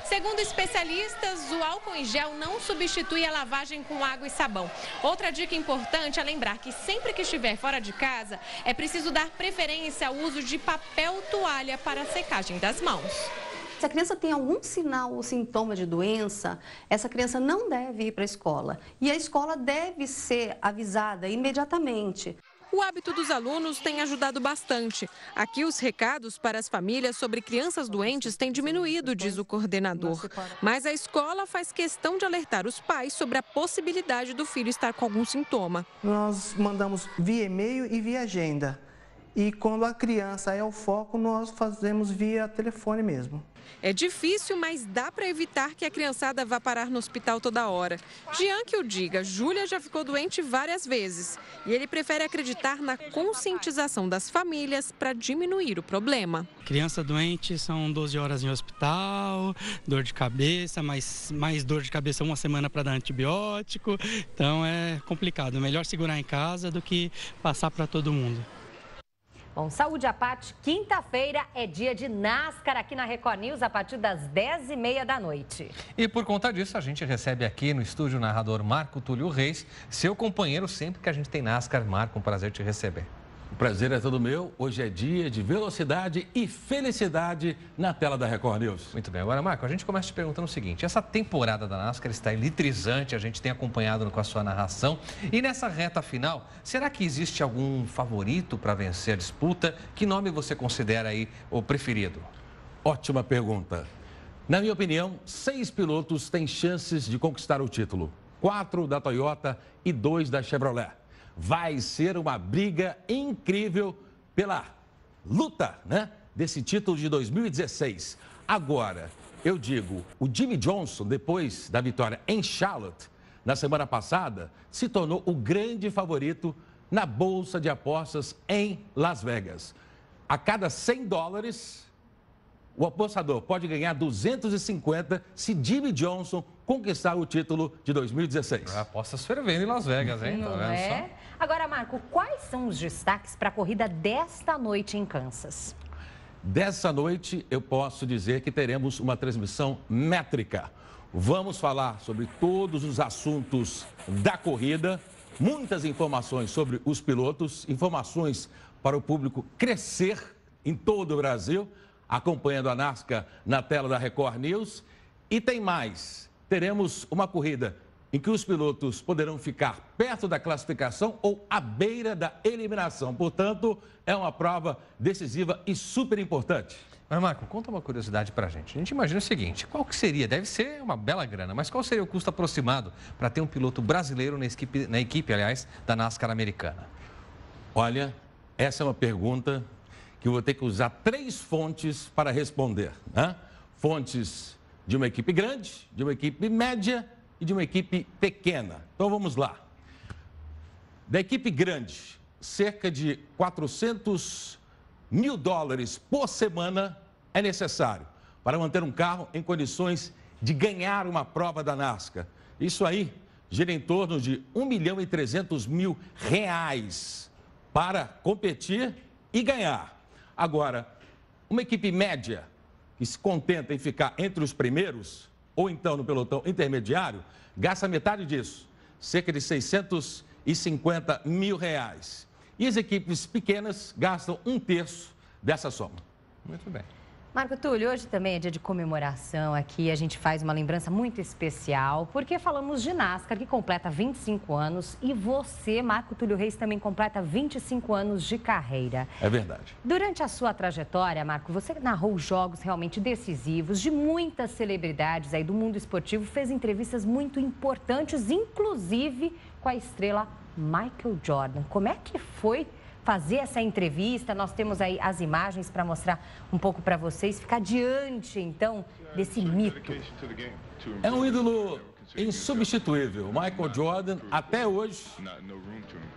Segundo especialistas, o álcool em gel não substitui a lavagem com água e sabão. Outra dica importante é lembrar que sempre que estiver fora de casa, é preciso dar preferência ao uso de papel toalha para a secagem das mãos. Se a criança tem algum sinal ou sintoma de doença, essa criança não deve ir para a escola. E a escola deve ser avisada imediatamente. O hábito dos alunos tem ajudado bastante. Aqui os recados para as famílias sobre crianças doentes têm diminuído, diz o coordenador. Mas a escola faz questão de alertar os pais sobre a possibilidade do filho estar com algum sintoma. Nós mandamos via e-mail e via agenda. E quando a criança é o foco, nós fazemos via telefone mesmo. É difícil, mas dá para evitar que a criançada vá parar no hospital toda hora. Jean que o diga, Júlia já ficou doente várias vezes. E ele prefere acreditar na conscientização das famílias para diminuir o problema. Criança doente são 12 horas em hospital, dor de cabeça, mais dor de cabeça uma semana para dar antibiótico. Então é complicado, é melhor segurar em casa do que passar para todo mundo. Bom, saúde à parte, quinta-feira é dia de NASCAR aqui na Record News a partir das 10h30 da noite. E por conta disso, a gente recebe aqui no estúdio o narrador Marco Túlio Reis, seu companheiro sempre que a gente tem NASCAR. Marco, um prazer te receber. O prazer é todo meu. Hoje é dia de velocidade e felicidade na tela da Record News. Muito bem. Agora, Marco, a gente começa te perguntando o seguinte. Essa temporada da NASCAR está eletrizante, a gente tem acompanhado com a sua narração. E nessa reta final, será que existe algum favorito para vencer a disputa? Que nome você considera aí o preferido? Ótima pergunta. Na minha opinião, 6 pilotos têm chances de conquistar o título. 4 da Toyota e 2 da Chevrolet. Vai ser uma briga incrível pela luta, né, desse título de 2016. Agora, eu digo, o Jimmie Johnson, depois da vitória em Charlotte, na semana passada, se tornou o grande favorito na bolsa de apostas em Las Vegas. A cada $100, o apostador pode ganhar 250 se Jimmie Johnson conquistar o título de 2016. Apostas fervendo em Las Vegas, hein? Não é? Agora, Marco, quais são os destaques para a corrida desta noite em Kansas? Dessa noite, eu posso dizer que teremos uma transmissão métrica. Vamos falar sobre todos os assuntos da corrida, muitas informações sobre os pilotos, informações para o público crescer em todo o Brasil, acompanhando a NASCAR na tela da Record News. E tem mais, teremos uma corrida em que os pilotos poderão ficar perto da classificação ou à beira da eliminação. Portanto, é uma prova decisiva e super importante. Mas, Marco, conta uma curiosidade pra gente. A gente imagina o seguinte, qual que seria, deve ser uma bela grana, mas qual seria o custo aproximado para ter um piloto brasileiro na equipe, da NASCAR americana? Olha, essa é uma pergunta que eu vou ter que usar 3 fontes para responder, né? Fontes de uma equipe grande, de uma equipe média e de uma equipe pequena. Então, vamos lá. Da equipe grande, cerca de $400 mil por semana é necessário para manter um carro em condições de ganhar uma prova da NASCAR. Isso aí gira em torno de R$1.300.000 para competir e ganhar. Agora, uma equipe média que se contenta em ficar entre os primeiros, ou então no pelotão intermediário, gasta metade disso, cerca de R$650.000. E as equipes pequenas gastam 1/3 dessa soma. Muito bem. Marco Túlio, hoje também é dia de comemoração aqui, a gente faz uma lembrança muito especial, porque falamos de NASCAR, que completa 25 anos, e você, Marco Túlio Reis, também completa 25 anos de carreira. É verdade. Durante a sua trajetória, Marco, você narrou jogos realmente decisivos de muitas celebridades aí do mundo esportivo, fez entrevistas muito importantes, inclusive com a estrela Michael Jordan. Como é que foi fazer essa entrevista? Nós temos aí as imagens para mostrar um pouco para vocês, ficar diante, então, desse mito. É um ídolo insubstituível. Michael Jordan, até hoje,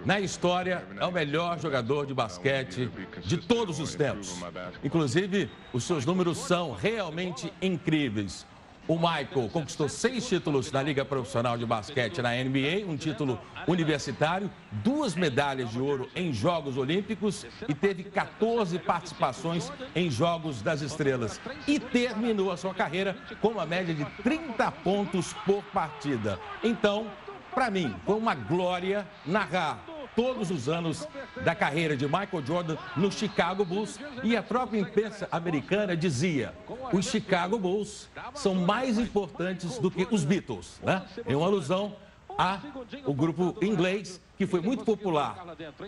na história, é o melhor jogador de basquete de todos os tempos. Inclusive, os seus números são realmente incríveis. O Michael conquistou 6 títulos na Liga Profissional de Basquete na NBA, um título universitário, 2 medalhas de ouro em Jogos Olímpicos e teve 14 participações em Jogos das Estrelas. E terminou a sua carreira com uma média de 30 pontos por partida. Então, para mim, foi uma glória narrar todos os anos da carreira de Michael Jordan no Chicago Bulls, e a própria imprensa americana dizia: os Chicago Bulls são mais importantes do que os Beatles, né? Em uma alusão ao grupo inglês que foi muito popular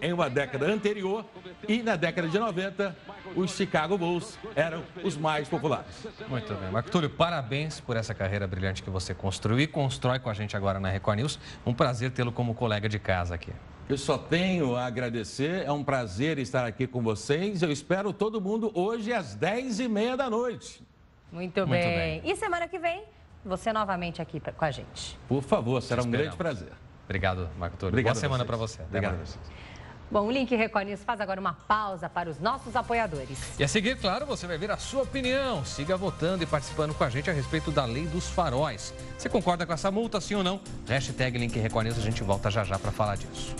em uma década anterior, e na década de 90 os Chicago Bulls eram os mais populares. Muito bem. Marco Túlio, parabéns por essa carreira brilhante que você construiu e constrói com a gente agora na Record News. Um prazer tê-lo como colega de casa aqui. Eu só tenho a agradecer, é um prazer estar aqui com vocês. Eu espero todo mundo hoje às 10h30 da noite. Muito bem. E semana que vem, você novamente aqui com a gente. Por favor, será um grande prazer. Obrigado, Marco Túlio. Obrigado. Boa semana para você. Obrigado. Bom, o Link Record News faz agora uma pausa para os nossos apoiadores. E a seguir, claro, você vai ver a sua opinião. Siga votando e participando com a gente a respeito da lei dos faróis. Você concorda com essa multa, sim ou não? Hashtag Link Record News, a gente volta já já para falar disso.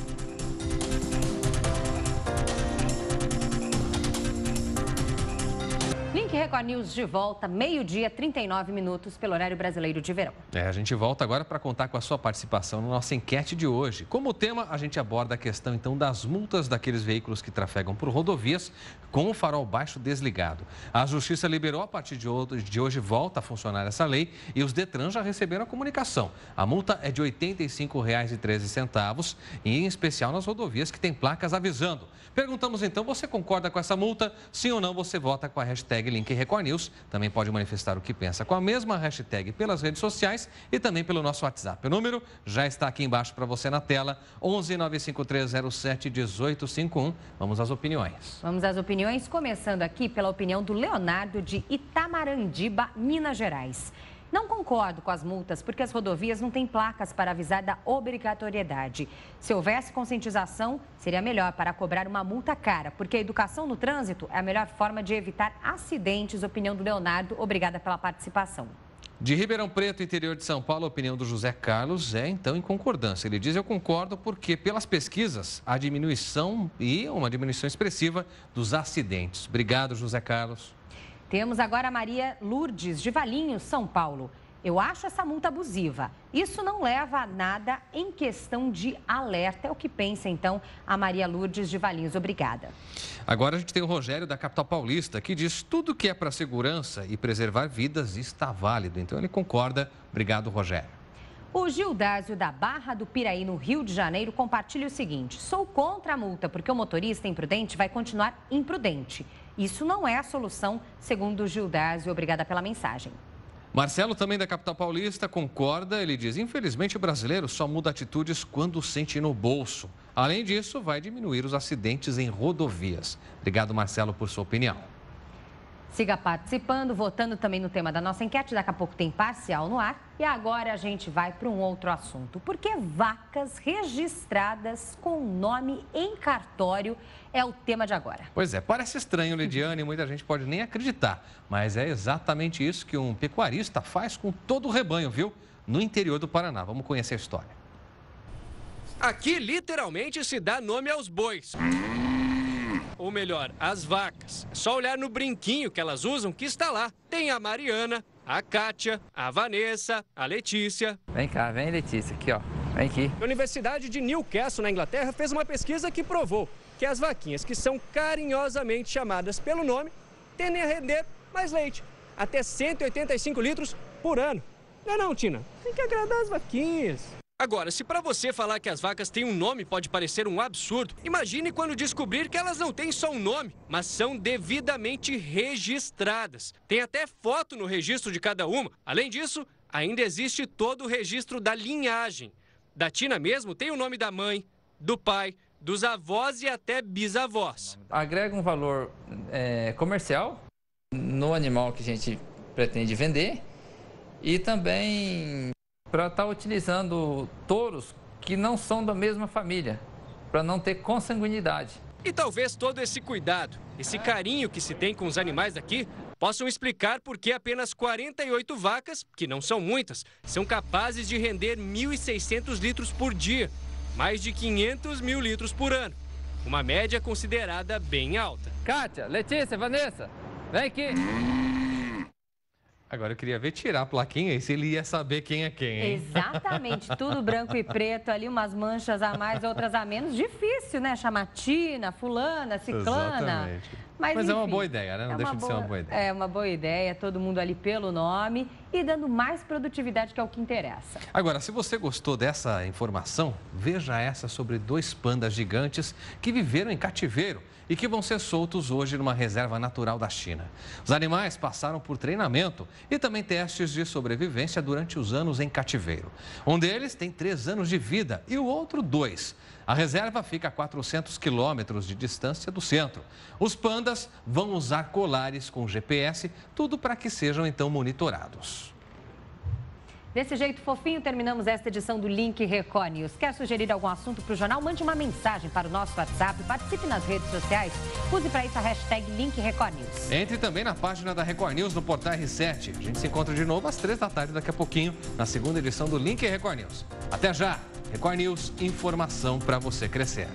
Link Record News de volta, 12h, 39 minutos, pelo horário brasileiro de verão. A gente volta agora para contar com a sua participação na nossa enquete de hoje. Como tema, a gente aborda a questão, então, das multas daqueles veículos que trafegam por rodovias com o farol baixo desligado. A Justiça liberou, a partir de hoje volta a funcionar essa lei, e os Detran já receberam a comunicação. A multa é de R$ 85,13, e em especial nas rodovias que têm placas avisando. Perguntamos, então, você concorda com essa multa? Sim ou não, você vota com a hashtag Link Record News. Também pode manifestar o que pensa com a mesma hashtag pelas redes sociais e também pelo nosso WhatsApp. O número já está aqui embaixo para você na tela, 11 95307 1851. Vamos às opiniões. Vamos às opiniões, começando aqui pela opinião do Leonardo de Itamarandiba, Minas Gerais. Não concordo com as multas porque as rodovias não têm placas para avisar da obrigatoriedade. Se houvesse conscientização, seria melhor para cobrar uma multa cara, porque a educação no trânsito é a melhor forma de evitar acidentes. Opinião do Leonardo, obrigada pela participação. De Ribeirão Preto, interior de São Paulo, a opinião do José Carlos é, então, em concordância. Ele diz: eu concordo porque, pelas pesquisas, há diminuição e uma diminuição expressiva dos acidentes. Obrigado, José Carlos. Temos agora a Maria Lourdes, de Valinhos, São Paulo. Eu acho essa multa abusiva. Isso não leva a nada em questão de alerta. É o que pensa, então, a Maria Lourdes, de Valinhos. Obrigada. Agora a gente tem o Rogério, da capital paulista, que diz: tudo que é para segurança e preservar vidas está válido. Então ele concorda. Obrigado, Rogério. O Gildásio da Barra do Piraí, no Rio de Janeiro, compartilha o seguinte: sou contra a multa porque o motorista imprudente vai continuar imprudente. Isso não é a solução, segundo o Gildásio. Obrigada pela mensagem. Marcelo, também da capital paulista, concorda. Ele diz: infelizmente o brasileiro só muda atitudes quando sente no bolso. Além disso, vai diminuir os acidentes em rodovias. Obrigado, Marcelo, por sua opinião. Siga participando, votando também no tema da nossa enquete. Daqui a pouco tem parcial no ar. E agora a gente vai para um outro assunto. Porque vacas registradas com nome em cartório é o tema de agora. Pois é, parece estranho, Lidiane, muita gente pode nem acreditar. Mas é exatamente isso que um pecuarista faz com todo o rebanho, viu? No interior do Paraná. Vamos conhecer a história. Aqui, literalmente, se dá nome aos bois. Ou melhor, às vacas. É só olhar no brinquinho que elas usam que está lá. Tem a Mariana, a Kátia, a Vanessa, a Letícia. Vem cá, vem Letícia, aqui ó, vem aqui. A Universidade de Newcastle, na Inglaterra, fez uma pesquisa que provou que as vaquinhas que são carinhosamente chamadas pelo nome tendem a render mais leite, até 185 litros por ano. Não é não, Tina? Tem que agradar as vaquinhas. Agora, se para você falar que as vacas têm um nome pode parecer um absurdo, imagine quando descobrir que elas não têm só um nome, mas são devidamente registradas. Tem até foto no registro de cada uma. Além disso, ainda existe todo o registro da linhagem. Da Tina mesmo tem o nome da mãe, do pai, dos avós e até bisavós. Agrega um valor comercial no animal que a gente pretende vender e também para estar utilizando touros que não são da mesma família, para não ter consanguinidade. E talvez todo esse cuidado, esse carinho que se tem com os animais daqui, possam explicar por que apenas 48 vacas, que não são muitas, são capazes de render 1.600 litros por dia, mais de 500 mil litros por ano. Uma média considerada bem alta. Kátia, Letícia, Vanessa, vem aqui. Agora eu queria ver tirar a plaquinha e se ele ia saber quem é quem, hein? Exatamente, tudo branco e preto ali, umas manchas a mais, outras a menos. Difícil, né? Chamar Tina, fulana, ciclana. Exatamente. Mas é enfim, uma boa ideia, né? Não deixa de ser uma boa ideia. É uma boa ideia, todo mundo ali pelo nome e dando mais produtividade, que é o que interessa. Agora, se você gostou dessa informação, veja essa sobre 2 pandas gigantes que viveram em cativeiro e que vão ser soltos hoje numa reserva natural da China. Os animais passaram por treinamento e também testes de sobrevivência durante os anos em cativeiro. Um deles tem 3 anos de vida e o outro 2. A reserva fica a 400 quilômetros de distância do centro. Os pandas vão usar colares com GPS, tudo para que sejam então monitorados. Desse jeito fofinho, terminamos esta edição do Link Record News. Quer sugerir algum assunto para o jornal? Mande uma mensagem para o nosso WhatsApp, participe nas redes sociais, use para isso a hashtag Link Record News. Entre também na página da Record News no portal R7. A gente se encontra de novo às 3 da tarde daqui a pouquinho, na segunda edição do Link Record News. Até já! Record News, informação para você crescer.